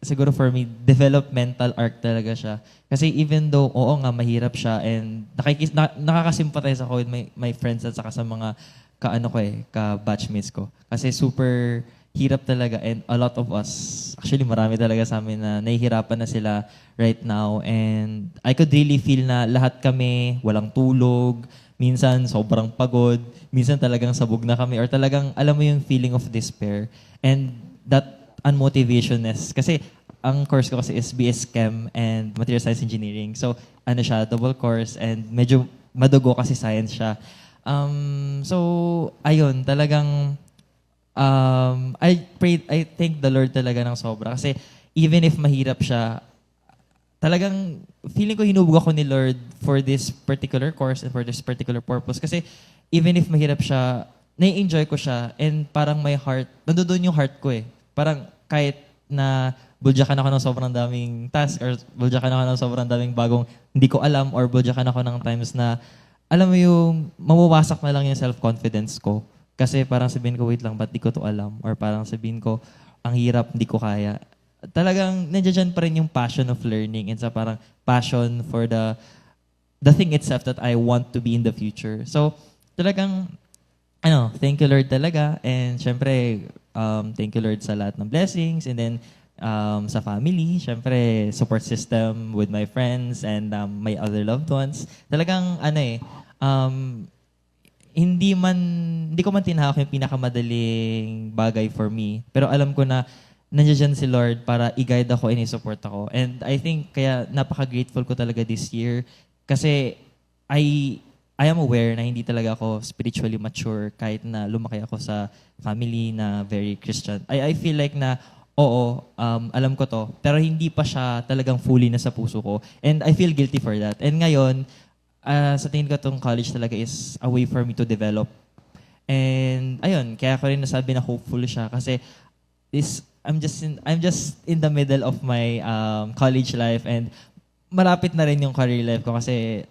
siguro for me, developmental arc talaga siya. Kasi even though, oo nga, mahirap siya and nakakasympathize ako with my friends at saka sa mga ka-batchmates ko. Kasi super hirap talaga and a lot of us, actually marami talaga sa amin na nahihirapan na sila right now and I could really feel na lahat kami walang tulog, minsan sobrang pagod, minsan talagang sabog na kami or talagang alam mo yung feeling of despair and that unmotivationness. Kasi ang course ko kasi is BS Chem and Material Science Engineering. So ano siya, double course and medyo madugo kasi science siya. So, ayun, talagang, I thank the Lord talaga ng sobra. Kasi, even if mahirap siya, talagang, feeling ko hinubog ako ni Lord for this particular course and for this particular purpose. Kasi, even if mahirap siya, nai-enjoy ko siya and parang my heart, nandoon yung heart ko eh. Parang, kahit na buljakan ako ng sobrang daming task or buljakan ako ng sobrang daming bagong hindi ko alam or buljakan ako ng times na alam mo yung mawawasak na lang yung self-confidence ko. Kasi parang sabihin ko, wait lang, ba't di ko to alam? Or parang sabihin ko, ang hirap, hindi ko kaya. Talagang nandiyan pa rin yung passion of learning and sa parang passion for the thing itself that I want to be in the future. So, talagang, thank you Lord talaga. And syempre, thank you Lord sa lahat ng blessings. And then, sa family, syempre, support system with my friends and my other loved ones. Talagang, hindi ko man tinahak yung pinakamadaling bagay for me. Pero alam ko na nandiyan si Lord para i-guide ako and i-support ako. And I think kaya napaka-grateful ko talaga this year kasi I am aware na hindi talaga ako spiritually mature kahit na lumaki ako sa family na very Christian. I feel like na oo, alam ko to, pero hindi pa siya talagang fully na sa puso ko. And I feel guilty for that. And ngayon, sa tingin ko itong college talaga is a way for me to develop. And ayun, kaya ko rin nasabi na hopeful siya kasi I'm just in the middle of my college life and malapit na rin yung career life ko kasi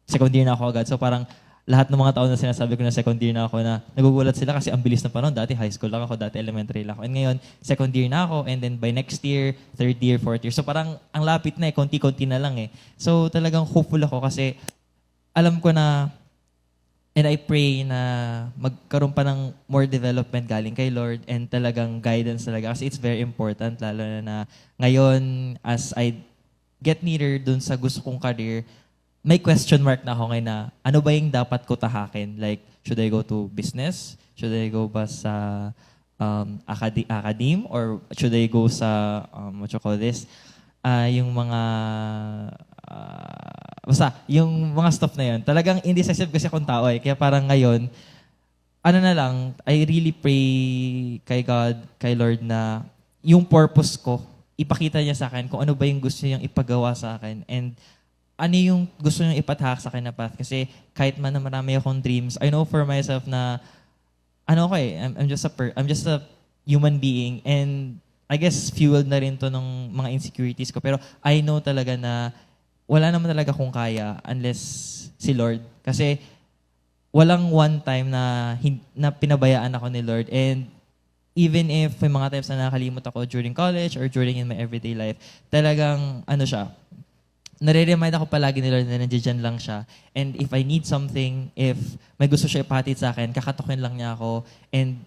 second year na ako agad. So parang lahat ng mga tao na sinasabi ko na second year na ako na nagugulat sila kasi ang bilis na panahon. Dati high school lang ako, dati elementary lang ako. And ngayon, second year na ako and then by next year, third year, fourth year. So parang ang lapit na konti-konti na lang eh. So talagang hopeful ako kasi alam ko na and I pray na magkaroon pa ng more development galing kay Lord and talagang guidance talaga kasi it's very important lalo na ngayon as I get nearer dun sa gusto kong career, may question mark na ako ngayon na ano ba yung dapat ko tahakin? Like, should I go to business? Should I go ba sa academe? Or should I go sa, what you call this? Yung mga, basta, yung mga stuff na yun. Talagang indecisive kasi akong tao eh. Kaya parang ngayon, I really pray kay God, kay Lord na yung purpose ko, ipakita niya sa akin kung ano ba yung gusto niyang ipagawa sa akin. And ano yung gusto niyang ipatahak sa akin na path. Kasi kahit man na marami akong dreams, I know for myself na, I'm just a human being. And I guess fueled na rin to ng mga insecurities ko. Pero I know talaga na wala naman talaga kung kaya unless si Lord. Kasi walang one time na pinabayaan ako ni Lord. And even if may mga times na nakakalimot ako during college or during in my everyday life, talagang ano siya, nare-remind ako palagi ni Lord na nandiyan lang siya. And if I need something, if may gusto siya ipahatid sa akin, kakatukin lang niya ako and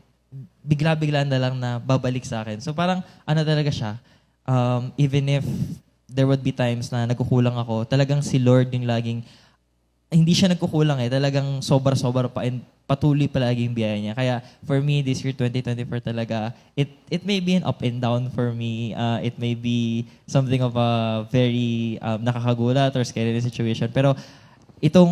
bigla-bigla na lang na babalik sa akin. So parang ano talaga siya, even if there would be times na nagkukulang ako, talagang si Lord yung laging, hindi siya nagkukulang talagang sobra-sobra pa and patuloy palagi yung biyaya niya. Kaya for me, this year 2024 talaga, it may be an up and down for me. It may be something of a very nakakagulat or scary situation. Pero itong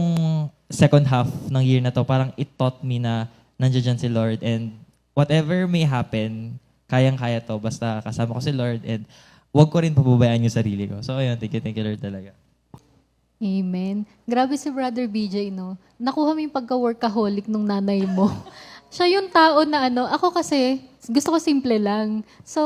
second half ng year na to, parang it taught me na nandiyan si Lord and whatever may happen, kayang-kaya to basta kasama ko si Lord and wag ko rin pababayaan yung sarili ko. So ayun, thank you Lord talaga. Amen. Grabe si Brother BJ, no? Nakuha mo yung pagka-workaholic nung nanay mo. Siya yung tao na ako kasi, gusto ko simple lang. So,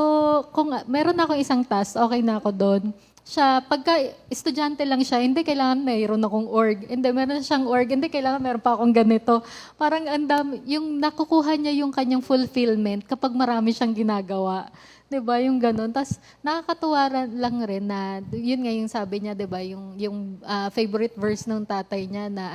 kung meron akong isang task, okay na ako doon. Siya, pagka estudyante lang siya, hindi kailangan mayroon akong org. Hindi, meron siyang org, hindi kailangan meron pa akong ganito. Parang andam, yung nakukuha niya yung kanyang fulfillment kapag marami siyang ginagawa. 'Di ba yung ganun? Tapos nakakatuwa lang rin na yun nga yung sabi niya, 'di ba, yung favorite verse ng tatay niya na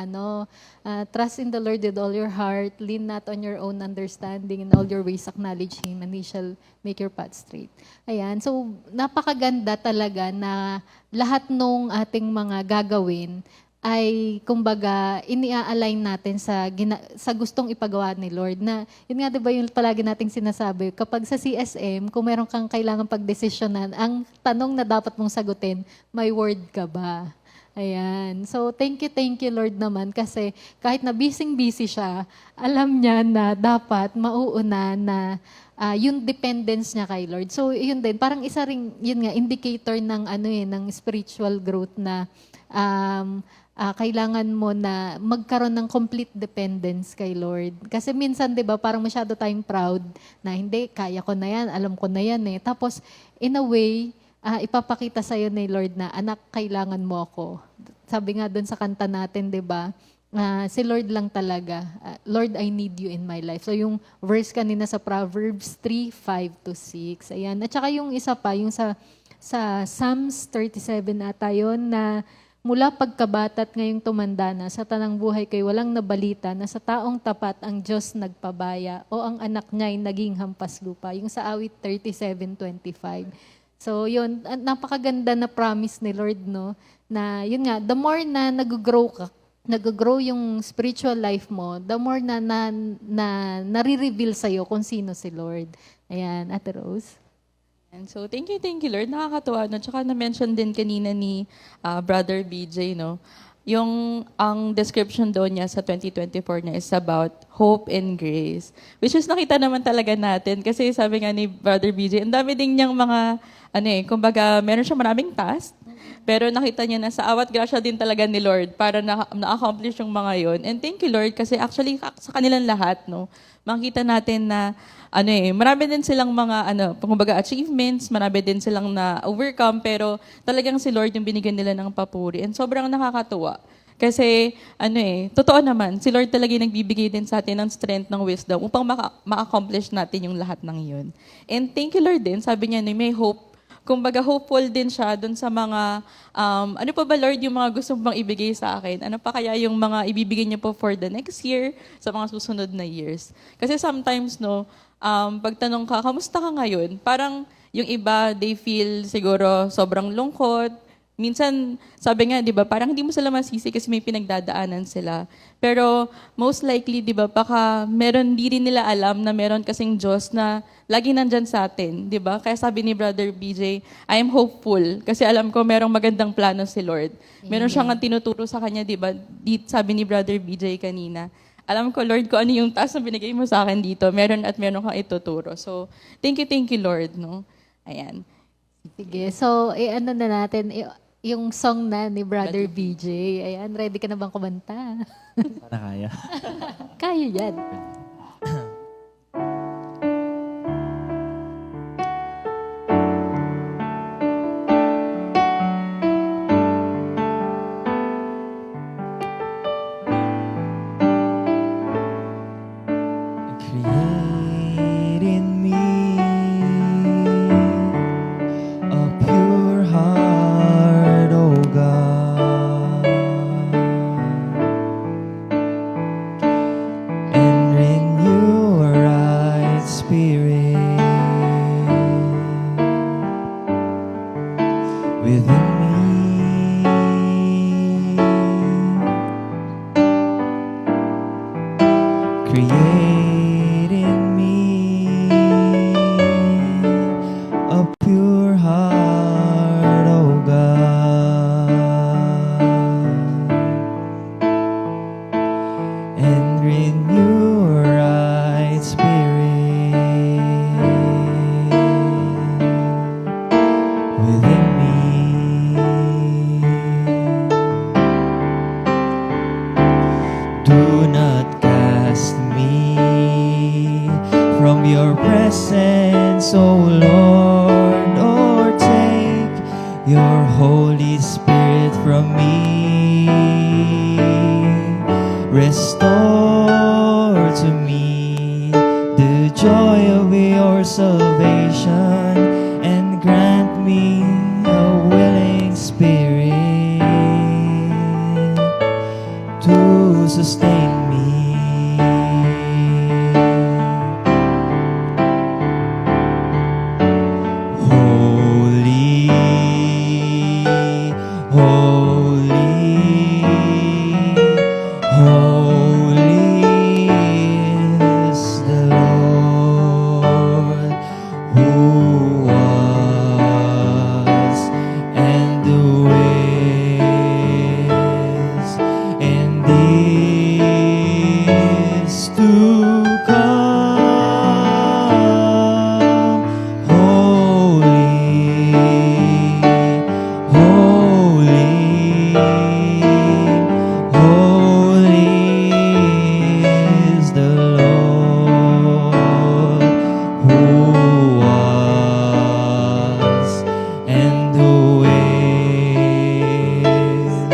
trust in the Lord with all your heart, lean not on your own understanding, in all your ways acknowledge him and he shall make your path straight. Ayan. So napakaganda talaga na lahat nung ating mga gagawin ay kumbaga ini-align natin sa gustong ipagawa ni Lord. Na yun nga 'di ba yung palagi nating sinasabi, kapag sa CSM, kung meron kang kailangan pagdesisyonan, ang tanong na dapat mong sagutin, may word ka ba? Ayan. So thank you Lord naman kasi kahit na busy siya, alam niya na dapat mauuna na yung dependence niya kay Lord. So yun din, parang isa ring yun nga indicator ng ng spiritual growth na kailangan mo na magkaroon ng complete dependence kay Lord. Kasi minsan, 'di ba, parang masyado tayong proud na hindi, kaya ko na yan, alam ko na yan eh. Tapos, in a way, ipapakita sa'yo ni Lord na, anak, kailangan mo ako. Sabi nga doon sa kanta natin, 'di ba, si Lord lang talaga. Lord, I need you in my life. So, yung verse kanina sa Proverbs 3:5-6. Ayan. At saka yung isa pa, yung sa Psalms 37 ata yun, na mula pagkabata't ngayong tumanda na, sa tanang buhay ko'y walang nabalita na sa taong tapat ang Diyos nagpabaya o ang anak niya'y naging hampas lupa. Yung sa awit 37:25. So yun, napakaganda na promise ni Lord, no? Na yun nga, the more na nag-grow yung spiritual life mo, the more na nare-reveal sa'yo kung sino si Lord. Ayan, Ate Rose. And so, thank you, Lord. Nakakatuwa, no? Tsaka na-mention din kanina ni Brother BJ, no? Ang description doon niya sa 2024 niya is about hope and grace. Which is nakita naman talaga natin. Kasi sabi nga ni Brother BJ, ang dami din niyang mga, kumbaga, meron siya maraming task. Pero nakita niya na sa awat grasya din talaga ni Lord para na-accomplish yung mga yon. And thank you, Lord, kasi actually sa kanilang lahat, no? Makita natin na marami din silang mga kumbaga achievements, marami din silang na overcome, pero talagang si Lord yung binigyan nila ng papuri. And sobrang nakakatuwa. Kasi totoo naman, si Lord talaga yung nagbibigay din sa atin ng strength, ng wisdom upang ma-accomplish natin yung lahat ng yun. And thank you, Lord din. Sabi niya, may hope. Kumbaga, hopeful din siya dun sa mga, ano pa ba, Lord, yung mga gusto mong ibigay sa akin? Ano pa kaya yung mga ibibigay niyo po for the next year, sa mga susunod na years? Kasi sometimes, pag tanong ka, kamusta ka ngayon? Parang yung iba, they feel siguro sobrang lungkot. Minsan, sabi nga, di ba, parang hindi mo sila masisi kasi may pinagdadaanan sila. Pero most likely, di ba, baka di rin nila alam na meron kasing Diyos na lagi nandyan sa atin, di ba? Kaya sabi ni Brother BJ, I am hopeful kasi alam ko merong magandang plano si Lord. Meron siyang tinuturo sa kanya, di ba? Sabi ni Brother BJ kanina, alam ko, Lord, kung ano yung task na binigay mo sa akin dito, meron kang ituturo. So, thank you, Lord, no? Ayan. Sige, so na natin, yung song na ni Brother BJ. Ayan, ready ka na bang kumanta? Sana kaya. Kaya yan. Create in me Spirit within me. Create in me a pure heart, oh God, and renew a right spirit within me. Do not cast me from your presence, O Lord, or take your Holy Spirit from me. Restore to me the joy of your salvation and grant me a willing spirit to sustain me. Holy, holy, holy is the Lord who was and who is and is to come. Holy, holy, holy is the Lord who was and who is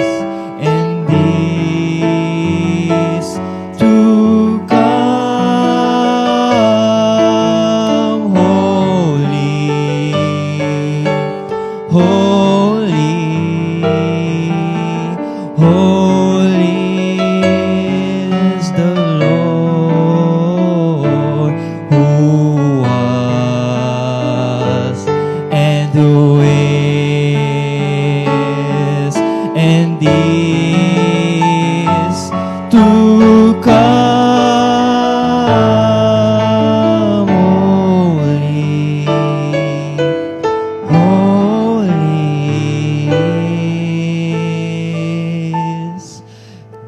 and is to come. Holy, holy, holy is the Lord who was and who is and is to come. Holy, holy is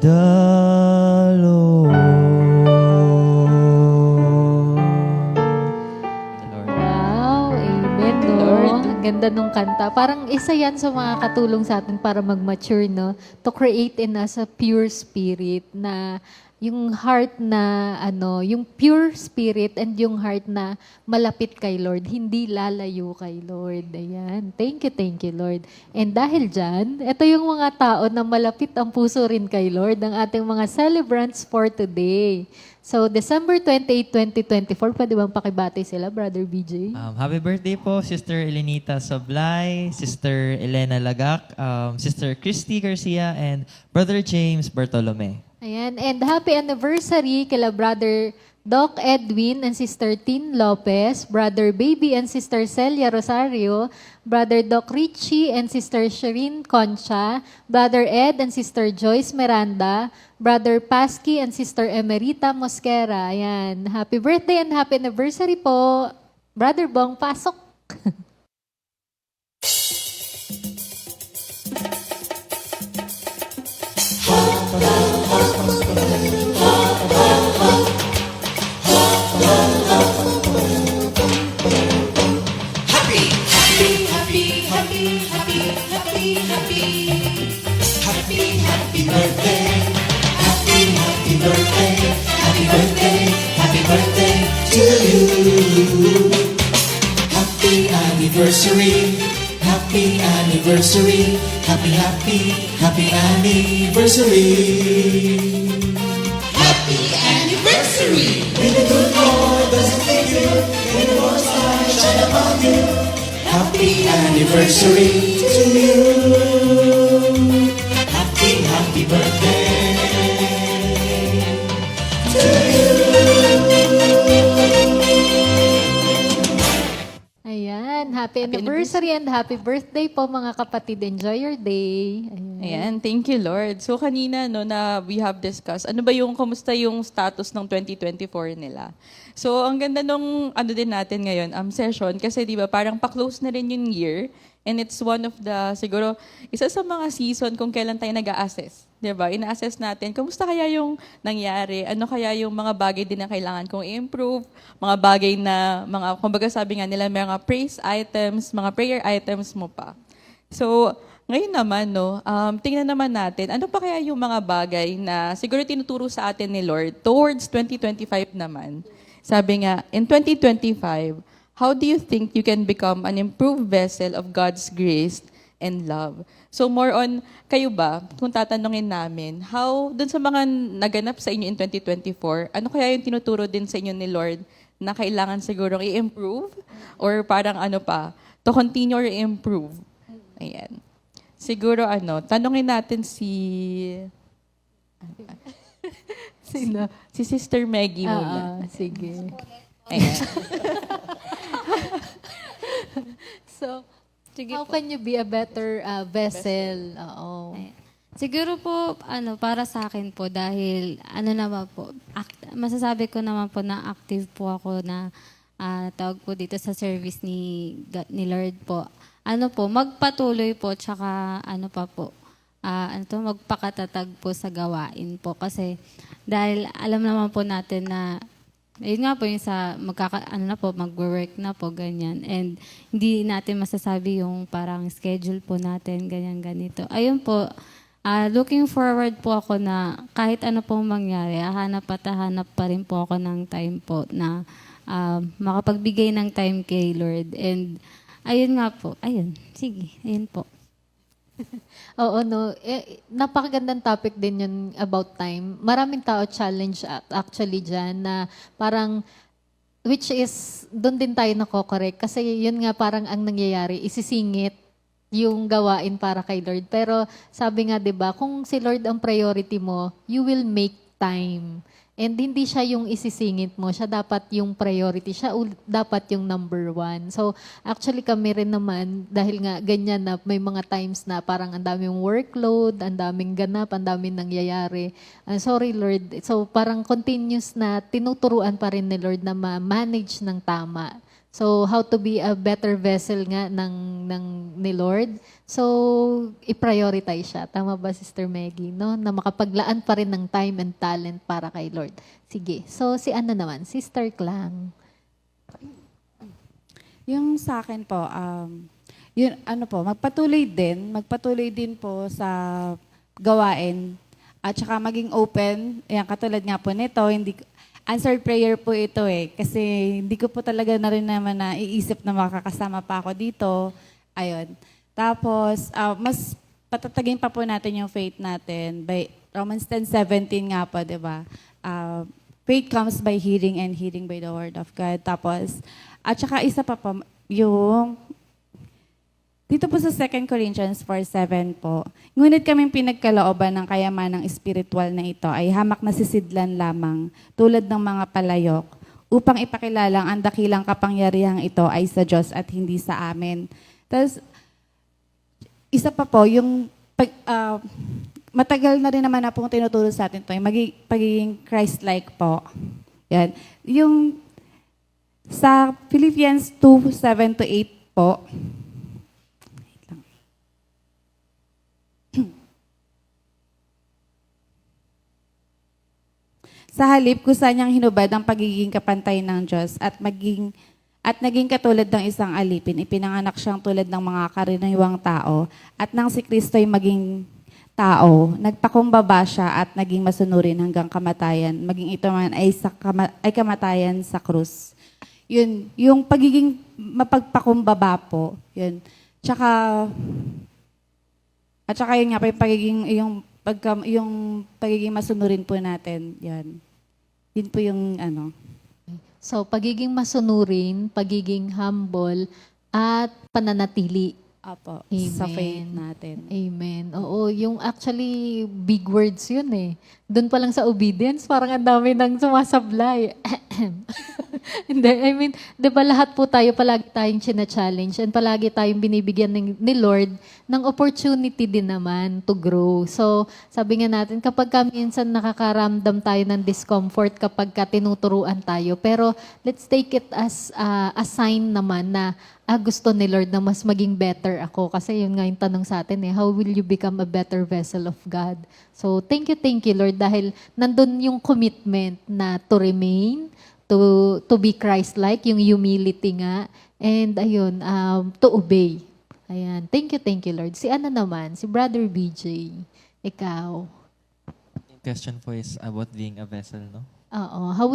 the Lord. Wow, amen, no? Lord. Ang ganda nung kanta. Parang isa yan sa mga katulong sa atin para mag-mature, no? To create in us a pure spirit na yung heart na, yung pure spirit and yung heart na malapit kay Lord, hindi lalayo kay Lord. Ayan. Thank you, Lord. And dahil dyan, ito yung mga tao na malapit ang puso rin kay Lord, ang ating mga celebrants for today. So, December 28, 2024, pwede bang pakibati sila, Brother BJ? Happy birthday po, Sister Elenita Sablay, Sister Elena Lagak, Sister Christy Garcia, and Brother James Bartolome. Ayan. And happy anniversary kila Brother Doc Edwin and Sister Tin Lopez, Brother Baby and Sister Celia Rosario, Brother Doc Richie and Sister Shireen Concha, Brother Ed and Sister Joyce Miranda, Brother Pasky and Sister Emerita Mosquera. Ayan. Happy birthday and happy anniversary po. Brother Bong, pasok. Happy birthday to you. Happy anniversary, happy anniversary, happy anniversary. Happy anniversary. May the good Lord bless and keep you, may the Lord's light shine upon you. Happy anniversary to you. Happy birthday to you. happy anniversary and happy birthday po mga kapatid. Enjoy your day. Ayan, thank you, Lord. So kanina, no, na we have discussed, ano ba yung, kumusta yung status ng 2024 nila? So ang ganda nung, ano din natin ngayon, session, kasi di ba, parang pa-close na rin yung year, and it's one of the, siguro, isa sa mga season kung kailan tayo nag-a-assess. Di ba? Ina-assess natin, kumusta kaya yung nangyari? Ano kaya yung mga bagay din na kailangan kong i-improve? Mga bagay na, kumbaga sabi nga nila, mga praise items, mga prayer items mo pa. So, ngayon naman, no, tingnan naman natin, ano pa kaya yung mga bagay na siguro tinuturo sa atin ni Lord towards 2025 naman? Sabi nga, in 2025, how do you think you can become an improved vessel of God's grace and love? So more on, kayo ba, kung tatanungin namin, how, dun sa mga naganap sa inyo in 2024, ano kaya yung tinuturo din sa inyo ni Lord na kailangan sigurong i-improve? Or parang ano pa, to continue or improve? Ayan. Siguro tanungin natin Sino? si Sister Maggie muna. Sige. Ayan. So, Sige how po. can you be a better vessel? Oo. Ayan. Siguro po, para sa akin po, dahil, naman po, masasabi ko naman po na active po ako na tawag po dito sa service ni Lord po. Magpatuloy po, tsaka magpakatatag po sa gawain po. Kasi, dahil alam naman po natin na yun nga po yung sa magwo-work na po, ganyan. And hindi natin masasabi yung parang schedule po natin, ganyan, ganito. Ayun po, looking forward po ako na kahit ano pong mangyari, hahanap pa rin po ako ng time po na makapagbigay ng time kay Lord. And ayun nga po, sige, ayun po. Oo, no. Napakagandang topic din yun about time. Maraming tao challenge actually dyan na parang, which is, doon din tayo nako-correct. Kasi yun nga parang ang nangyayari, isisingit yung gawain para kay Lord. Pero sabi nga, di ba, kung si Lord ang priority mo, you will make time. And hindi siya yung isisingit mo, siya dapat yung priority, siya dapat yung number one. So actually kami rin naman, dahil nga ganyan na may mga times na parang ang daming workload, ang daming ganap, ang daming nangyayari. Sorry Lord, so parang continuous na tinuturuan pa rin ni Lord na ma-manage ng tama. So how to be a better vessel nga ni Lord. So i-prioritize siya. Tama ba Sister Maggie, no? Na makapaglaan pa rin ng time and talent para kay Lord. Sige. So si naman, Sister Klang. Yung sa akin po, magpatuloy din po sa gawain at saka maging open. Yan, katulad nga po nito, answered prayer po ito kasi hindi ko po talaga na rin naman naiisip na makakasama pa ako dito. Ayun. Tapos, mas patatagin pa po natin yung faith natin by Romans 10:17 nga po, di ba? Faith comes by hearing and hearing by the word of God. Tapos, at saka isa pa po, yung dito po sa 2 Corinthians 4:7 po, ngunit kaming pinagkalooban ng kayamanang espiritual na ito ay hamak na sisidlan lamang tulad ng mga palayok upang ipakilalang ang dakilang kapangyarihang ito ay sa Diyos at hindi sa amin. Tapos, isa pa po, yung matagal na rin naman na pong tinuturo sa atin ito, yung pagiging Christ-like po. Yan. Yung sa Philippians 2:7-8 po, sa halip, kusa niyang hinubad ang pagiging kapantay ng Diyos at naging katulad ng isang alipin. Ipinanganak siyang tulad ng mga karaniwang tao at nang si Kristo'y maging tao, nagpakumbaba siya at naging masunurin hanggang kamatayan. Maging ito man ay kamatayan sa krus. Yun, yung pagiging mapagpakumbaba po, yun. At saka yun nga, yung pagiging masunurin po natin, yan. Yun po yung So pagiging masunurin, pagiging humble, at pananatili. Apo, Amen. sa faith natin. Amen. Oo, yung actually big words yun eh. Doon pa lang sa obedience, parang ang dami nang sumasablay. Hindi, I mean, di ba lahat po tayo palagi tayong china-challenge and palagi tayong binibigyan ni Lord ng opportunity din naman to grow. So, sabi nga natin, kapag minsan nakakaramdam tayo ng discomfort kapag tinuturuan tayo, pero let's take it as a sign naman na gusto ni Lord na mas maging better ako. Kasi yun nga yung tanong sa atin how will you become a better vessel of God? So, thank you Lord, dahil nandun yung commitment na to remain, to be Christ-like, yung humility nga, and ayun, to obey. Ayan. Thank you Lord. Si ano naman, si Brother BJ, ikaw. Yung question po is about being a vessel, no? Oo. How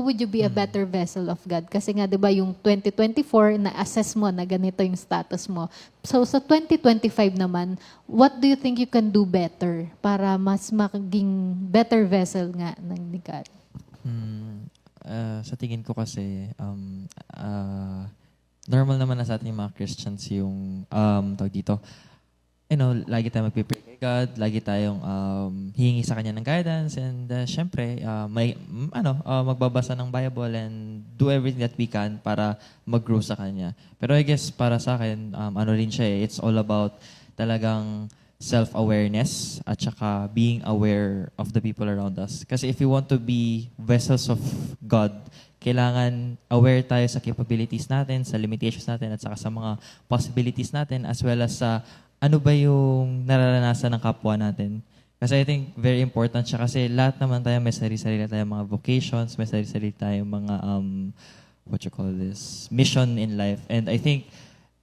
would you be a better vessel of God? Kasi nga 'di ba yung 2024 na assess mo na ganito yung status mo. So sa 2025 naman, what do you think you can do better para mas maging better vessel nga ng God? Sa tingin ko kasi normal naman na sa ating mga Christians yung tawag dito. Lagi tayong magpipray kay God, lagi tayong hihingi sa Kanya ng guidance, and syempre, magbabasa ng Bible and do everything that we can para mag-grow sa Kanya. Pero I guess para sa akin, rin siya it's all about talagang self-awareness at saka being aware of the people around us. Kasi if we want to be vessels of God, kailangan aware tayo sa capabilities natin, sa limitations natin, at saka sa mga possibilities natin, as well as sa ano ba yung nararanasan ng kapwa natin. Kasi I think very important siya kasi lahat naman tayo may sarili-sarili tayong mga vocations, may sarili-sarili tayong mga, mission in life. And I think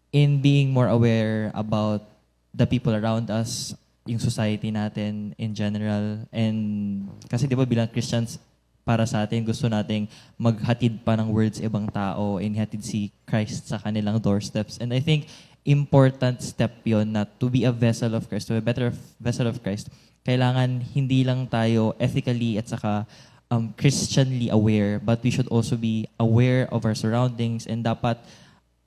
in being more aware about the people around us, yung society natin in general, and kasi di ba bilang Christians, para sa atin, gusto nating maghatid pa ng words ibang tao and hatid si Christ sa kanilang doorsteps. And I think important step yon na to be a vessel of Christ, to be a better vessel of Christ. Kailangan hindi lang tayo ethically at saka Christianly aware, but we should also be aware of our surroundings, and dapat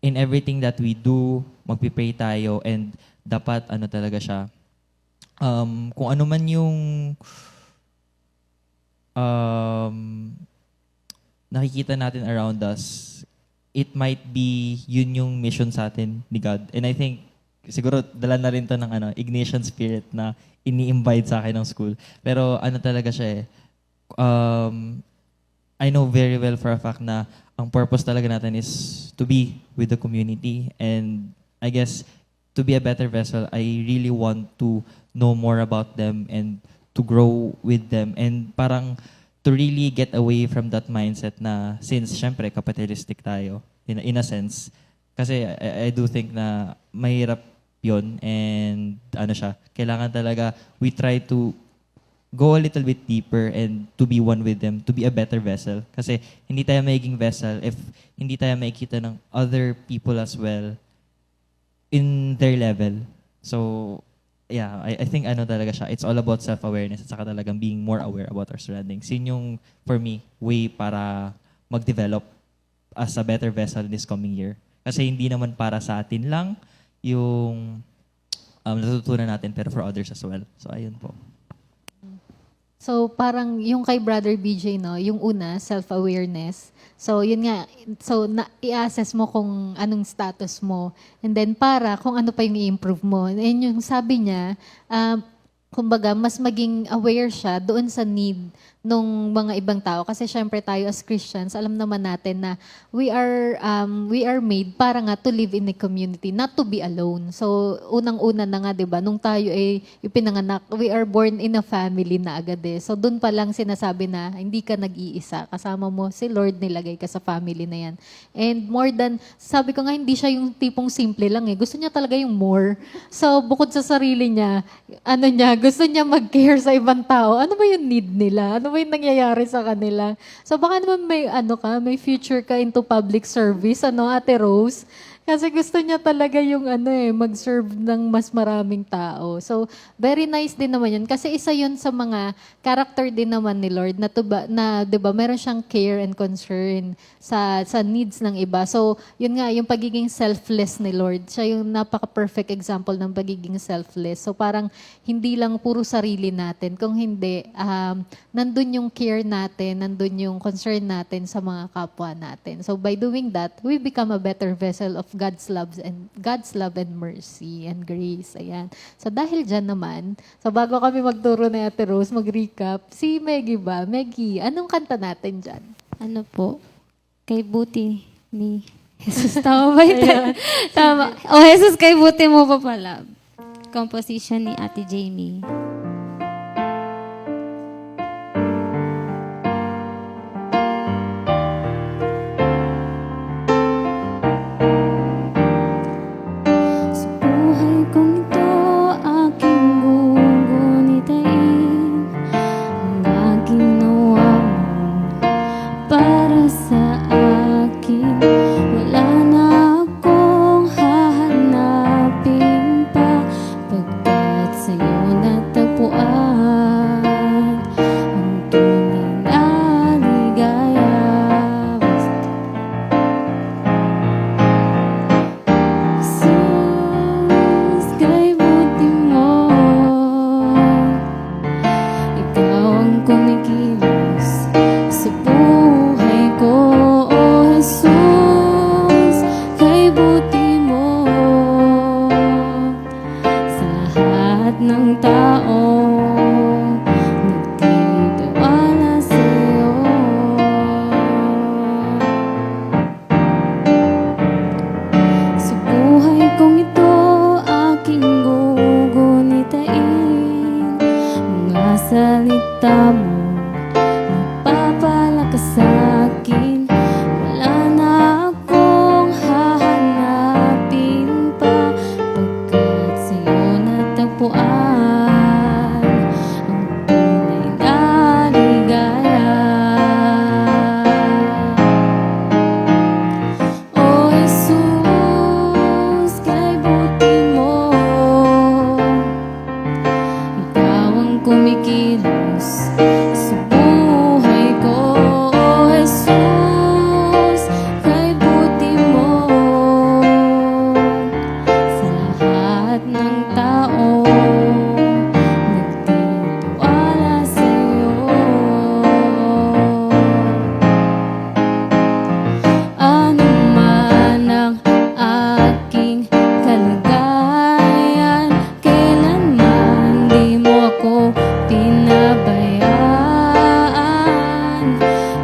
in everything that we do, magpipray tayo, and dapat talaga siya, kung ano man yung nakikita natin around us, it might be yun yung mission sa atin ni God. And I think, siguro dala na rin to ng Ignatian spirit na ini-invite sa akin ng school. Pero talaga siya I know very well for a fact na ang purpose talaga natin is to be with the community. And I guess, to be a better vessel, I really want to know more about them and to grow with them. And parang to really get away from that mindset na since syempre capitalistic tayo in a sense, kasi I do think na mahirap yon, and kailangan talaga we try to go a little bit deeper and to be one with them, to be a better vessel. Kasi hindi tayo magiging vessel if hindi tayo makikita ng other people as well in their level. So yeah, I think talaga siya. It's all about self-awareness at saka talagang being more aware about our surroundings. Yun yung, for me, way para mag-develop as a better vessel this coming year. Kasi hindi naman para sa atin lang yung natutunan natin, pero for others as well. So, ayun po. So, parang yung kay Brother BJ, no, yung una, self-awareness. So, yun nga. So, i-assess mo kung anong status mo. And then, para kung ano pa yung i-improve mo. And yung sabi niya, kumbaga, mas maging aware siya doon sa need nung mga ibang tao. Kasi syempre tayo as Christians, alam naman natin na we are made para nga to live in a community, not to be alone. So, unang-una na nga, di ba, nung tayo ipinanganak, we are born in a family na agad eh. So, doon pa lang sinasabi na hindi ka nag-iisa. Kasama mo si Lord, nilagay ka sa family na yan. And more than, sabi ko nga, hindi siya yung tipong simple lang eh. Gusto niya talaga yung more. So, bukod sa sarili niya, gusto niya mag-care sa ibang tao. Ano ba yung need nila? Ano ba yung nangyayari sa kanila? So baka naman may future ka into public service, Ate Rose? Kasi gusto niya talaga yung mag-serve ng mas maraming tao. So, very nice din naman yun. Kasi isa yun sa mga character din naman ni Lord na 'di ba, meron siyang care and concern sa needs ng iba. So, yun nga, yung pagiging selfless ni Lord. Siya yung napaka-perfect example ng pagiging selfless. So, parang hindi lang puro sarili natin. Kung hindi, nandun yung care natin, nandun yung concern natin sa mga kapwa natin. So, by doing that, we become a better vessel of God's love and mercy and grace. Ayan. So dahil dyan naman, so bago kami magturo na Ate Rose, mag-recap, si Maggie ba? Maggie, anong kanta natin dyan? Ano po? Kay buti ni Jesus. Tama ba yun? Tama. Oh, Jesus, kay buti mo pa pala. Composition ni Ate Jamie. Buhay kong ito, aking gugunitain ang ginawa mo para sa akin. Wala na akong hahanapin pa, pagkat sa'yo natagpuan ang tunay na ligaya. Jesus, kay buti mo, ikaw ang kumikilos sa buhay ko. Oh Jesus, kay buti mo, sa lahat ng tao nagtitiwala sa'yo. Sa buhay kong ito, aking gugunitain mga salita mo, nagpapalakas sa'kin. Wala na akong hahanapin pa, pagkat sa'yo natagpuan ang tunay na ligaya. Oh Jesus, kay buti mo, ikaw ang kumikilos sa buhay ko. Oh Jesus, kay buti mo, sa lahat ng tao nagtitiwala sa'yo. Ano man ang aking kalagayan, kailanman di mo ako pinabayaan.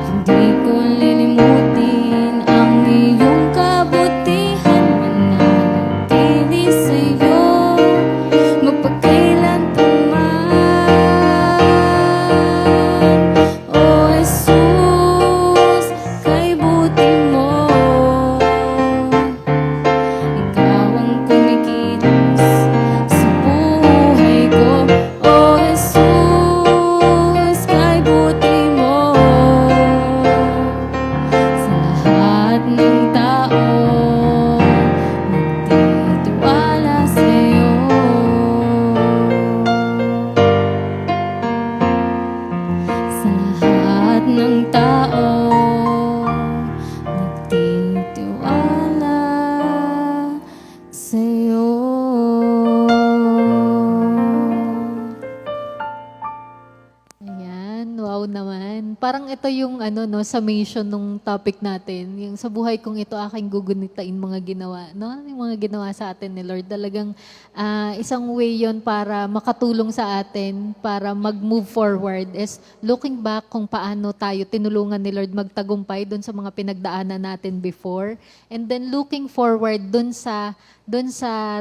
Hindi ko lilimutin ang iyong kabutihan, mananatili sa'yo magpakailan pa man. Oh Jesus, kay buti mo, ikaw ang kumikilos sa buhay ko. Oh Jesus, kay buti mo, sa lahat ng tao nagtitiwala sa'yo. Sa lahat ng tao nagtitiwala sa'yo. Ayan, wow naman. Parang ito yung summation nung topic natin. Yung sa buhay kong ito, aking gugunitain mga ginawa. No? Yung mga ginawa sa atin ni Lord. Talagang isang way yon para makatulong sa atin, para mag-move forward is looking back kung paano tayo tinulungan ni Lord magtagumpay doon sa mga pinagdaanan natin before. And then looking forward doon sa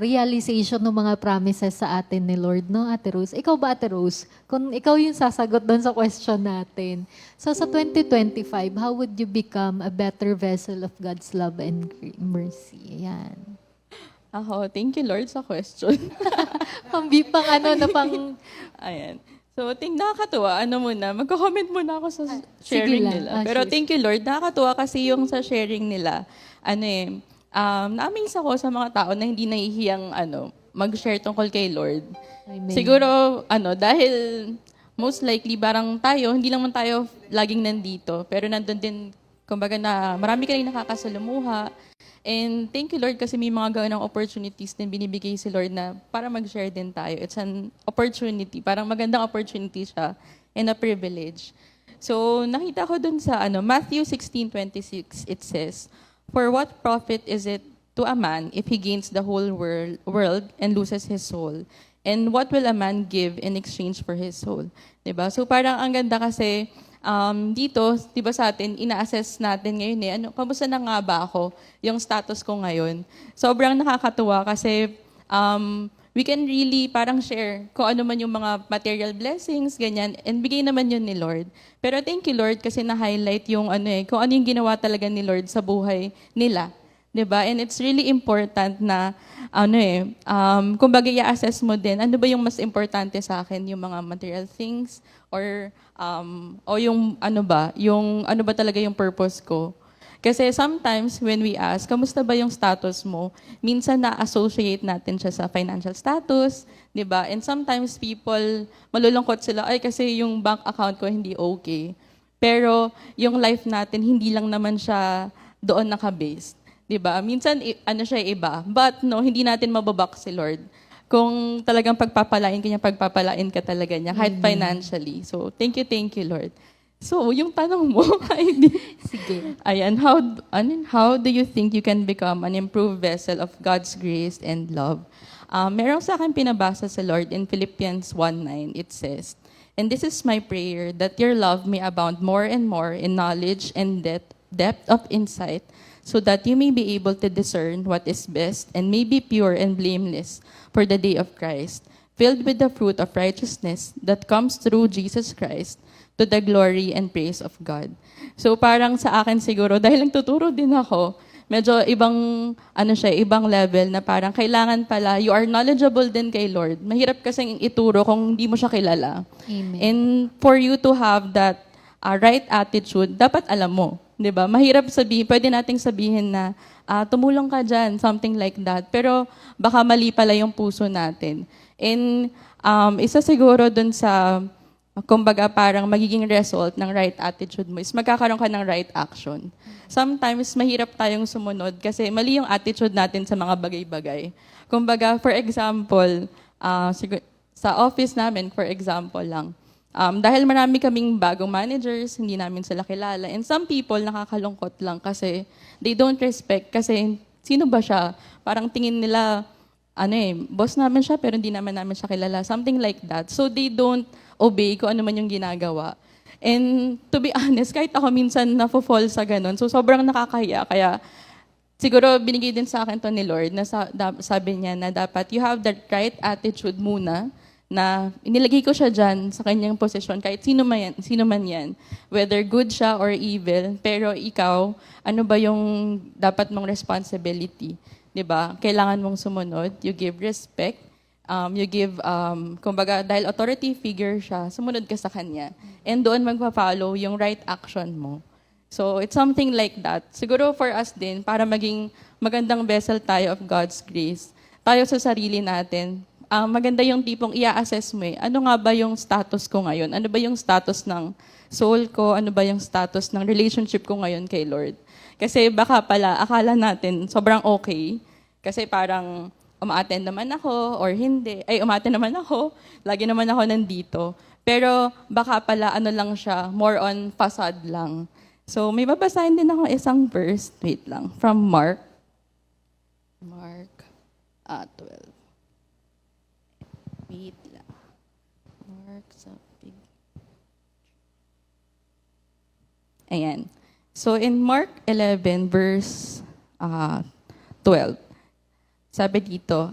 realization ng mga promises sa atin ni Lord, no, Ate Rose? Ikaw ba, Ate Rose? Kung ikaw yung sasagot doon sa question natin. So, sa 2025, how would you become a better vessel of God's love and mercy? Ayan. Ako, thank you Lord sa question. pang Ayan. So, nakakatuwa. Magko-comment muna ako sa sharing lang. nila. Pero Sure. thank you Lord. Nakakatuwa kasi yung sa sharing nila, na-amaze ako sa mga tao na hindi nahihiyang mag-share tungkol kay Lord. Amen. Siguro, dahil most likely, parang tayo, hindi lang man tayo laging nandito, pero nandun din, kumbaga na marami ka rin nakakasalumuha. And thank you, Lord, kasi may mga ganang opportunities din binibigay si Lord na para mag-share din tayo. It's an opportunity, parang magandang opportunity siya and a privilege. So, nakita ko dun sa Matthew 16:26, it says, "For what profit is it to a man if he gains the whole world and loses his soul? And what will a man give in exchange for his soul?" Diba? So parang ang ganda kasi dito, diba sa atin, ina-assess natin ngayon kamusta na nga ba ako, yung status ko ngayon. Sobrang nakakatuwa kasi we can really parang share kung ano man yung mga material blessings, ganyan, and bigay naman yun ni Lord. Pero thank you, Lord, kasi na-highlight yung kung ano yung ginawa talaga ni Lord sa buhay nila. Diba? And it's really important na, kumbaga i-assess mo din, ano ba yung mas importante sa akin, yung mga material things, or yung ano ba talaga yung purpose ko. Kasi sometimes when we ask, kamusta ba yung status mo, minsan na-associate natin siya sa financial status, diba? And sometimes people, malulungkot sila, ay kasi yung bank account ko hindi okay. Pero yung life natin, hindi lang naman siya doon naka-based. Diba? Minsan, siya iba. But no, hindi natin mababak si Lord. Kung talagang pagpapalain ka talaga niya, kahit financially. So, thank you, Lord. So, yung tanong mo, sige. Ayan, how do you think you can become an improved vessel of God's grace and love? Meron sa akin pinabasa sa Lord in Philippians 1:9. It says, "And this is my prayer, that your love may abound more and more in knowledge and depth of insight, so that you may be able to discern what is best and may be pure and blameless for the day of Christ, filled with the fruit of righteousness that comes through Jesus Christ, to the glory and praise of God." So parang sa akin siguro, dahil nagtuturo din ako, medyo ibang level na parang kailangan pala, you are knowledgeable din kay Lord. Mahirap kasing ituro kung hindi mo siya kilala. Amen. And for you to have that right attitude, dapat alam mo. 'Di ba? Mahirap sabihin, pwede nating sabihin na tumulong ka diyan, something like that. Pero baka mali pala yung puso natin. And isa siguro dun sa kumbaga parang magiging result ng right attitude mo is magkakaroon ka ng right action. Sometimes mahirap tayong sumunod kasi mali yung attitude natin sa mga bagay-bagay. Kumbaga, for example, sa office namin, for example lang, dahil marami kaming bagong managers, hindi namin sila kilala. And some people, nakakalungkot lang kasi they don't respect. Kasi sino ba siya? Parang tingin nila, boss namin siya pero hindi naman namin siya kilala. Something like that. So they don't obey kung ano man yung ginagawa. And to be honest, kahit ako minsan nafo-fall sa ganun. So sobrang nakakahiya. Kaya siguro binigay din sa akin to ni Lord na sabi niya na dapat you have the right attitude muna, na inilagay ko siya dyan sa kanyang posisyon, kahit sino man yan, whether good siya or evil, pero ikaw, ano ba yung dapat mong responsibility? 'Di ba? Kailangan mong sumunod, you give respect, you give, kumbaga, dahil authority figure siya, sumunod ka sa kanya. And doon magpa-follow yung right action mo. So, it's something like that. Siguro for us din, para maging magandang vessel tayo of God's grace, tayo sa sarili natin, maganda yung tipong i-assess mo ano nga ba yung status ko ngayon? Ano ba yung status ng soul ko? Ano ba yung status ng relationship ko ngayon kay Lord? Kasi baka pala, akala natin sobrang okay. Kasi parang uma-attend naman ako or hindi. Uma-attend naman ako. Lagi naman ako nandito. Pero baka pala lang siya, more on facade lang. So may babasahin din ako isang verse. Wait lang. From Mark 12. Wait lang. Mark sa big. Ayan. So in Mark 11 verse 12, sabi dito,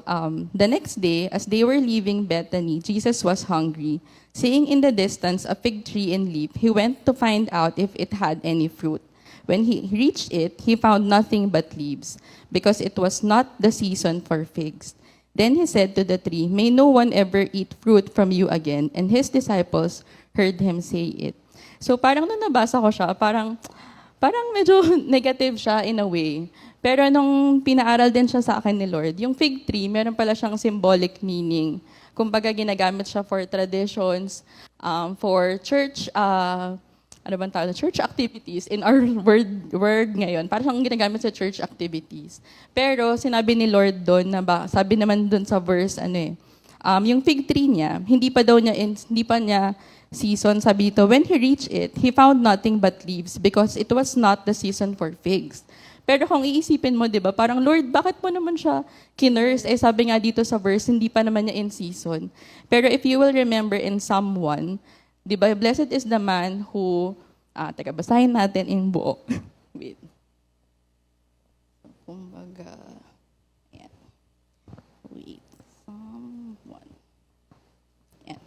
the next day, as they were leaving Bethany, Jesus was hungry. Seeing in the distance a fig tree in leaf, he went to find out if it had any fruit. When he reached it, he found nothing but leaves, because it was not the season for figs. Then he said to the tree, "May no one ever eat fruit from you again." And his disciples heard him say it. So parang nung nabasa ko siya, parang parang medyo negative siya in a way. Pero nung pinaaral din siya sa akin ni Lord, yung fig tree, meron pala siyang symbolic meaning. Kumbaga, ginagamit siya for traditions, for church, ano bang tawag? Church activities in our word ngayon. Parang siyang ginagamit sa church activities. Pero sinabi ni Lord doon, sabi naman doon sa verse, yung fig tree niya, hindi pa niya season, sabi dito, when he reached it, he found nothing but leaves because it was not the season for figs. Pero kung iisipin mo, di ba, parang, Lord, bakit mo naman siya kinurse? Sabi nga dito sa verse, hindi pa naman niya in season. Pero if you will remember in Psalm 1, di ba, blessed is the man who, basahin natin in buo. Wait. Kumbaga, ayan. Wait. Psalm 1. Ayan.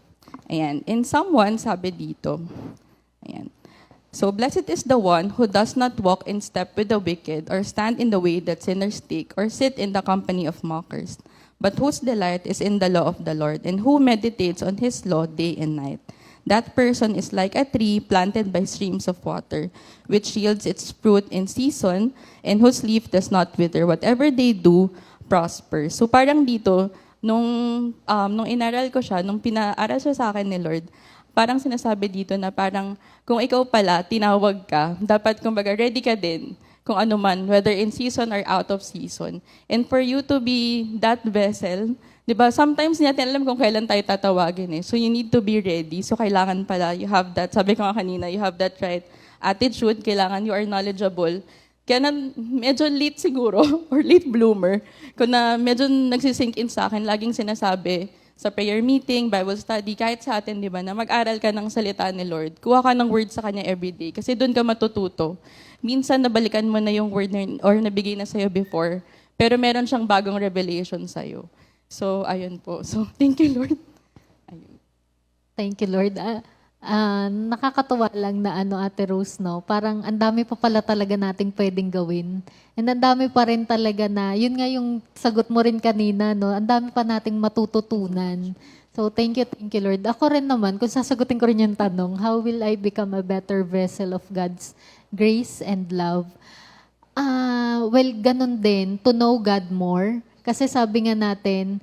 Ayan. In Psalm 1, sabi dito, ayan. So, blessed is the one who does not walk in step with the wicked, or stand in the way that sinners take, or sit in the company of mockers, but whose delight is in the law of the Lord, and who meditates on his law day and night. That person is like a tree planted by streams of water, which yields its fruit in season, and whose leaf does not wither. Whatever they do, prosper. So parang dito, nung inaral ko siya, nung pinaaral siya sa akin ni Lord, parang sinasabi dito na parang kung ikaw pala, tinawag ka, dapat kumbaga ready ka din kung ano man, whether in season or out of season. And for you to be that vessel, di ba, sometimes hindi natin alam kung kailan tayo tatawagin eh. So you need to be ready. So kailangan pala, you have that, sabi ko nga kanina, you have that right attitude, kailangan you are knowledgeable. Kaya na medyo late siguro, or late bloomer, kung na medyo nagsisink in sa akin, laging sinasabi, sa prayer meeting, Bible study, kahit sa atin, di ba, na mag-aral ka ng salita ni Lord. Kuha ka ng word sa Kanya everyday kasi doon ka matututo. Minsan, nabalikan mo na yung word or nabigay na sa'yo before, pero meron siyang bagong revelation sa'yo. So, ayun po. So, thank you, Lord. Ayun. Thank you, Lord. Nakakatuwa lang na Ate Rose, no? Parang ang dami pa pala talaga nating pwedeng gawin. And ang dami pa rin talaga na, yun nga yung sagot mo rin kanina, no? Ang dami pa nating matututunan. So, thank you, Lord. Ako rin naman, kung sasagutin ko rin yung tanong, how will I become a better vessel of God's grace and love? Well, ganun din, to know God more. Kasi sabi nga natin,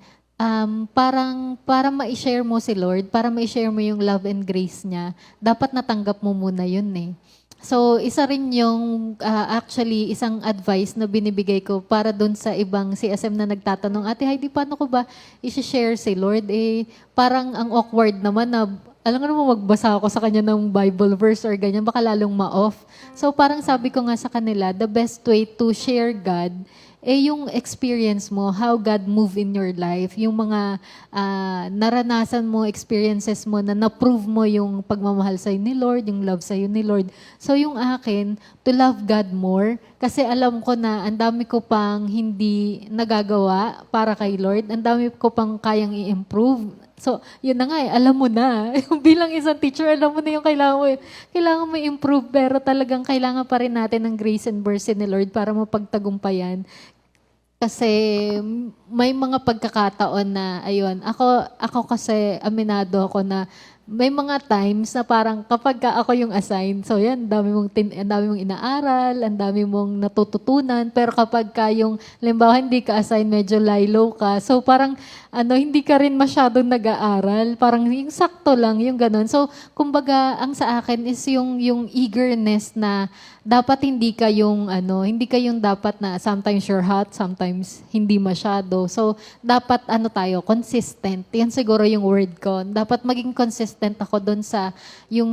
parang para ma-share mo si Lord, para ma-share mo yung love and grace niya, dapat natanggap mo muna yun eh. So, isa rin yung actually isang advice na binibigay ko para dun sa ibang CSM na nagtatanong, Ate Heidi, paano ko ba i-share si Lord? Parang ang awkward naman na, alam nga naman magbasa ako sa kanya ng Bible verse or ganyan, baka lalong ma-off. So, parang sabi ko nga sa kanila, the best way to share God yung experience mo, how God move in your life, yung mga naranasan mo, experiences mo na na-prove mo yung pagmamahal sa'yo ni Lord, yung love sa'yo ni Lord. So yung akin, to love God more, kasi alam ko na ang dami ko pang hindi nagagawa para kay Lord, ang dami ko pang kayang i-improve. So, yun na nga alam mo na. Bilang isang teacher, alam mo na yung kailangan mo i-improve, pero talagang kailangan pa rin natin ng grace and mercy ni Lord para mapagtagumpayan. Kasi may mga pagkakataon na, ayun, ako kasi aminado ako na may mga times na parang kapag ako yung assign, so yan, ang dami mong inaaral, ang dami mong natututunan, pero kapag yung, limbawa, hindi ka assign, medyo lie-low ka, so parang, hindi ka rin masyadong nag-aaral, parang yung sakto lang, yung ganun. So, kumbaga, ang sa akin is yung eagerness na dapat hindi ka yung dapat na sometimes you're hot, sometimes hindi masyado. So, dapat tayo, consistent. Yan siguro yung word ko. Dapat maging consistent ako doon sa yung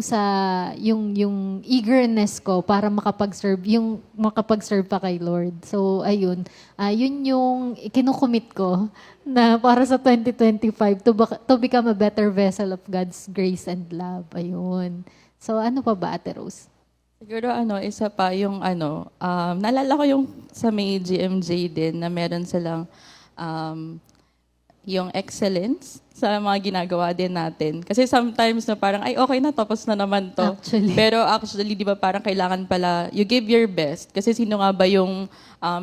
eagerness ko para makapag-serve pa kay Lord. So, ayun. Yun yung kinukumit ko na para sa 2025 to become a better vessel of God's grace and love. Ayun. So, ano pa ba, Ate Rose? Siguro isa pa yung naalala ko yung sa may GMJ din na meron silang yung excellence sa mga ginagawa din natin. Kasi sometimes na parang, ay okay na, tapos na naman to. Actually. Pero actually, di ba parang kailangan pala, you give your best. Kasi sino nga ba yung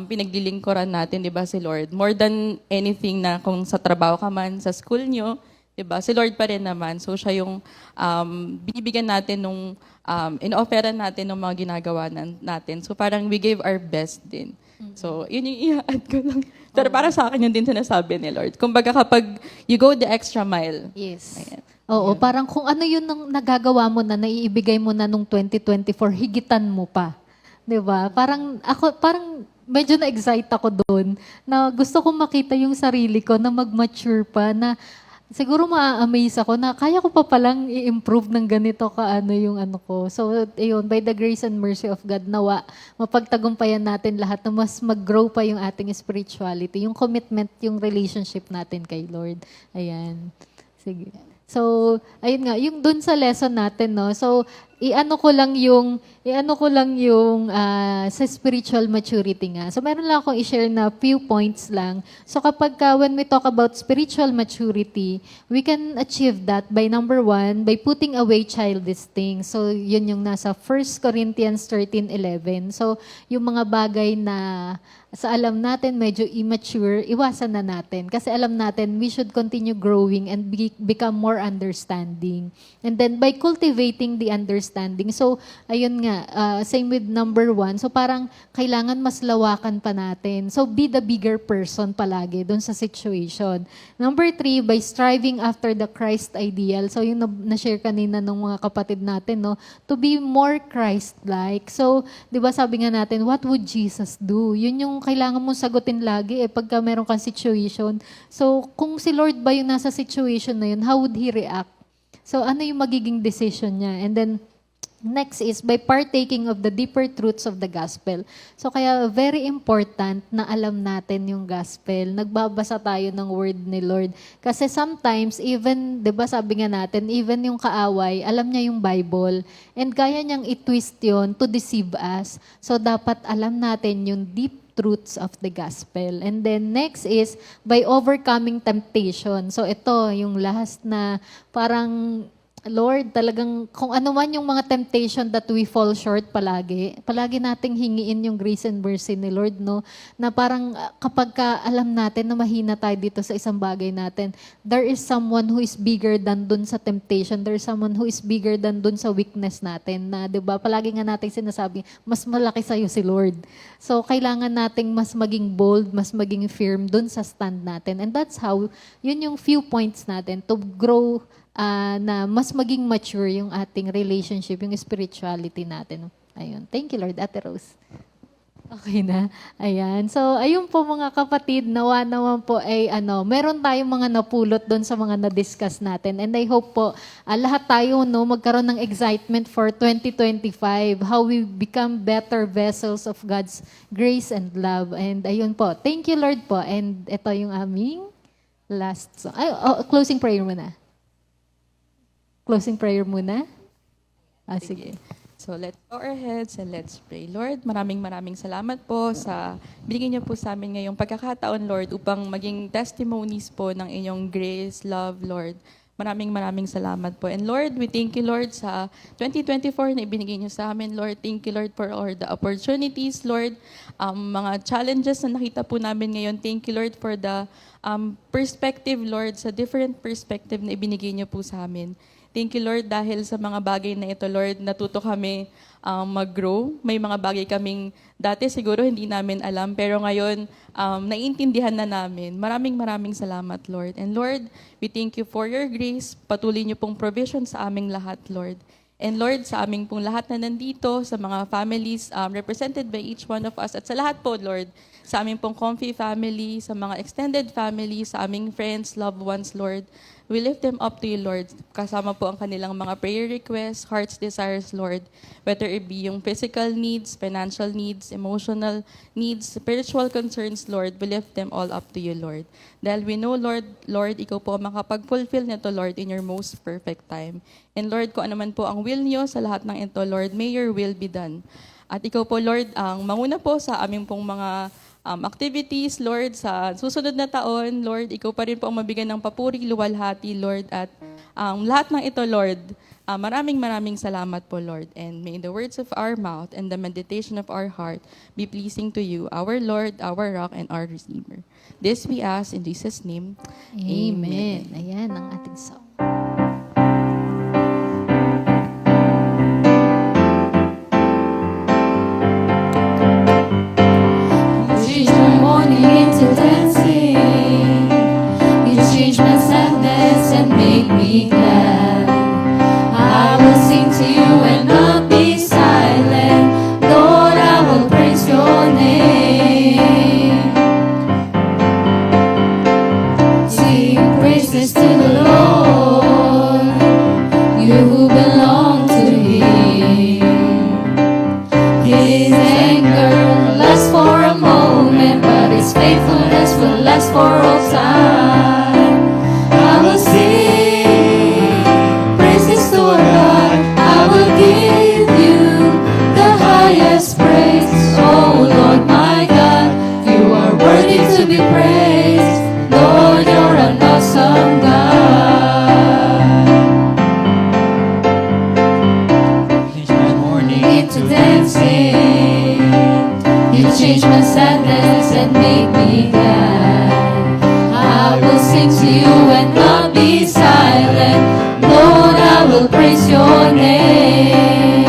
pinaglilingkuran natin, di ba si Lord? More than anything na kung sa trabaho ka man, sa school nyo, Diba? Si Lord pa rin naman. So siya yung binibigyan natin nung in-offeran natin ng mga ginagawa natin. So parang we gave our best din. So yun yung i-add ko lang. Pero para sa akin yun din sinasabi ni Lord. Kumbaga kapag you go the extra mile. Yes. Ayan. Oo, parang kung ano yun ang nagagawa mo na, naiibigay mo na nung 2024, higitan mo pa. 'Di ba? Parang medyo na-excite ako doon na gusto kong makita yung sarili ko na mag-mature pa, na siguro ma-amaze ako na kaya ko pa palang i-improve ng ganito kaano yung ano ko. So, ayun, by the grace and mercy of God, nawa, mapagtagumpayan natin lahat na mas mag-grow pa yung ating spirituality, yung commitment, yung relationship natin kay Lord. Ayan. Sige. So, ayun nga, yung dun sa lesson natin, no? So, iano ko lang yung sa spiritual maturity nga. So, meron lang akong i-share na few points lang. So, when we talk about spiritual maturity, we can achieve that by number 1, by putting away childish things. So, yun yung nasa 1 Corinthians 13:11. So, yung mga bagay na sa alam natin medyo immature, iwasan na natin. Kasi alam natin we should continue growing and become more understanding. And then by cultivating the understanding, so ayun nga, same with number 1, so parang kailangan mas lawakan pa natin. So be the bigger person palagi dun sa situation. Number 3, by striving after the Christ ideal. So yung na-share kanina ng mga kapatid natin, no, to be more Christ-like. So, di ba sabi nga natin, what would Jesus do? Yun yung kailangan mong sagutin lagi pagka meron kang situation. So, kung si Lord ba yung nasa situation na yun, how would He react? So, ano yung magiging decision niya? And then, next is by partaking of the deeper truths of the gospel. So, kaya very important na alam natin yung gospel. Nagbabasa tayo ng word ni Lord. Kasi sometimes, even, di ba sabi nga natin, even yung kaaway, alam niya yung Bible. And kaya niyang i-twist yun to deceive us. So, dapat alam natin yung deep truths of the gospel. And then next is by overcoming temptation. So ito yung last na parang Lord, talagang kung ano man yung mga temptation that we fall short palagi nating hingiin yung grace and mercy ni Lord, no? Na parang kapag alam natin na mahina tayo dito sa isang bagay natin, there is someone who is bigger than dun sa temptation. There is someone who is bigger than dun sa weakness natin. Na, di ba? Palagi nga natin sinasabi, mas malaki sa'yo si Lord. So, kailangan nating mas maging bold, mas maging firm dun sa stand natin. And that's how, yun yung few points natin to grow na mas maging mature yung ating relationship, yung spirituality natin. Ayun. Thank you, Lord. Ate Rose. Okay na. Ayan. So, ayun po mga kapatid, nawa naman po ay meron tayong mga napulot doon sa mga na-discuss natin. And I hope po, lahat tayo magkaroon ng excitement for 2025, how we become better vessels of God's grace and love. And ayun po. Thank you, Lord po. And ito yung aming last song. Closing prayer muna. Closing prayer muna? Sige. So let's bow our heads and let's pray. Lord, maraming salamat po sa binigyan niyo po sa amin ngayong pagkakataon, Lord, upang maging testimonies po ng inyong grace, love, Lord. Maraming salamat po. And Lord, we thank you, Lord, sa 2024 na ibinigay niyo sa amin, Lord. Thank you, Lord, for all the opportunities, Lord. Mga challenges na nakita po namin ngayon. Thank you, Lord, for the perspective, Lord, sa different perspective na ibinigay niyo po sa amin. Thank you, Lord, dahil sa mga bagay na ito, Lord, natuto kami mag-grow. May mga bagay kaming dati siguro hindi namin alam, pero ngayon naiintindihan na namin. Maraming salamat, Lord. And Lord, we thank you for your grace. Patuloy niyo pong provision sa aming lahat, Lord. And Lord, sa aming pong lahat na nandito, sa mga families represented by each one of us, at sa lahat po, Lord, sa aming pong comfy family, sa mga extended family, sa aming friends, loved ones, Lord, we lift them up to you, Lord. Kasama po ang kanilang mga prayer requests, heart's desires, Lord. Whether it be yung physical needs, financial needs, emotional needs, spiritual concerns, Lord, we lift them all up to you, Lord. Dahil we know, Lord, ikaw po ang makapag-fulfill nito, Lord, in your most perfect time. And Lord, kung ano man po ang will niyo sa lahat ng ito, Lord, may your will be done. At ikaw po, Lord, ang manguna po sa aming pong mga activities, Lord, sa susunod na taon, Lord, ikaw pa rin po ang mabigyan ng papuri, luwalhati, Lord, at lahat ng ito, Lord, Maraming salamat po, Lord. And may the words of our mouth and the meditation of our heart be pleasing to you, our Lord, our rock, and our Redeemer. This we ask in Jesus' name. Amen. Ayan ang ating song. Change my morning into dancing. You change my sadness and make me glad. I will sing to you and not be silent. Lord, I will praise your name. Sing praises to the Lord, you who belong to Him. His anger lasts for a moment, but His faithfulness will last for all time. I will sing praises to our God. I will give you the highest praise. Oh Lord my God, you are worthy to be praised. Lord, you're an awesome God. Change my morning Into dancing, you change my sadness and make me glad. I will sing to you and not be silent. Lord, I will praise your name.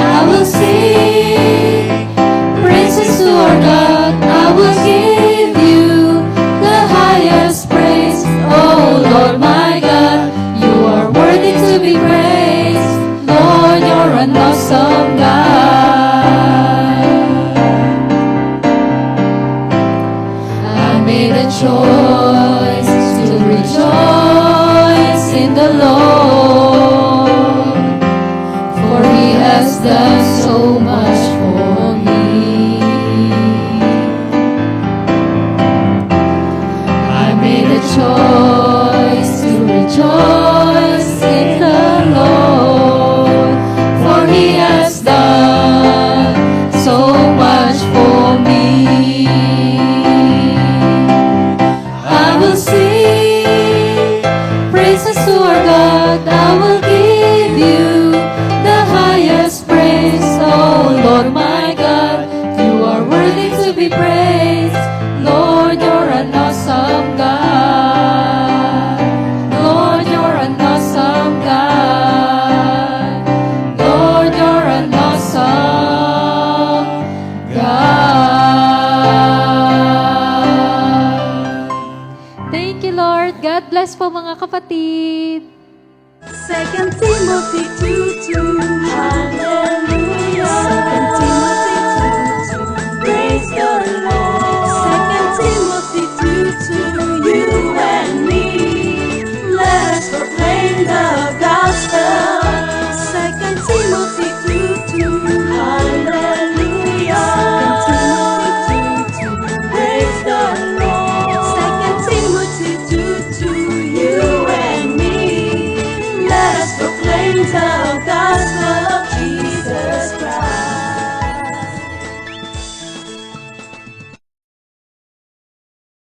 I will sing praises to our God. I will give you the highest praise. Oh Lord my God, you are worthy to be praised. Lord, you're an awesome God. I made a choice to rejoice in the Lord, for He has done so much for me. I made a choice to rejoice in the Lord, for He has done so much for me. I will sing praises to our God. I will give you the highest praise. Oh Lord my God, you are worthy to be praised. Lord, you're an awesome God. Lord, you're an awesome God. Lord, you're an awesome God. Thank you, Lord. God bless po mga kapatid. 2 Timothy 2:2.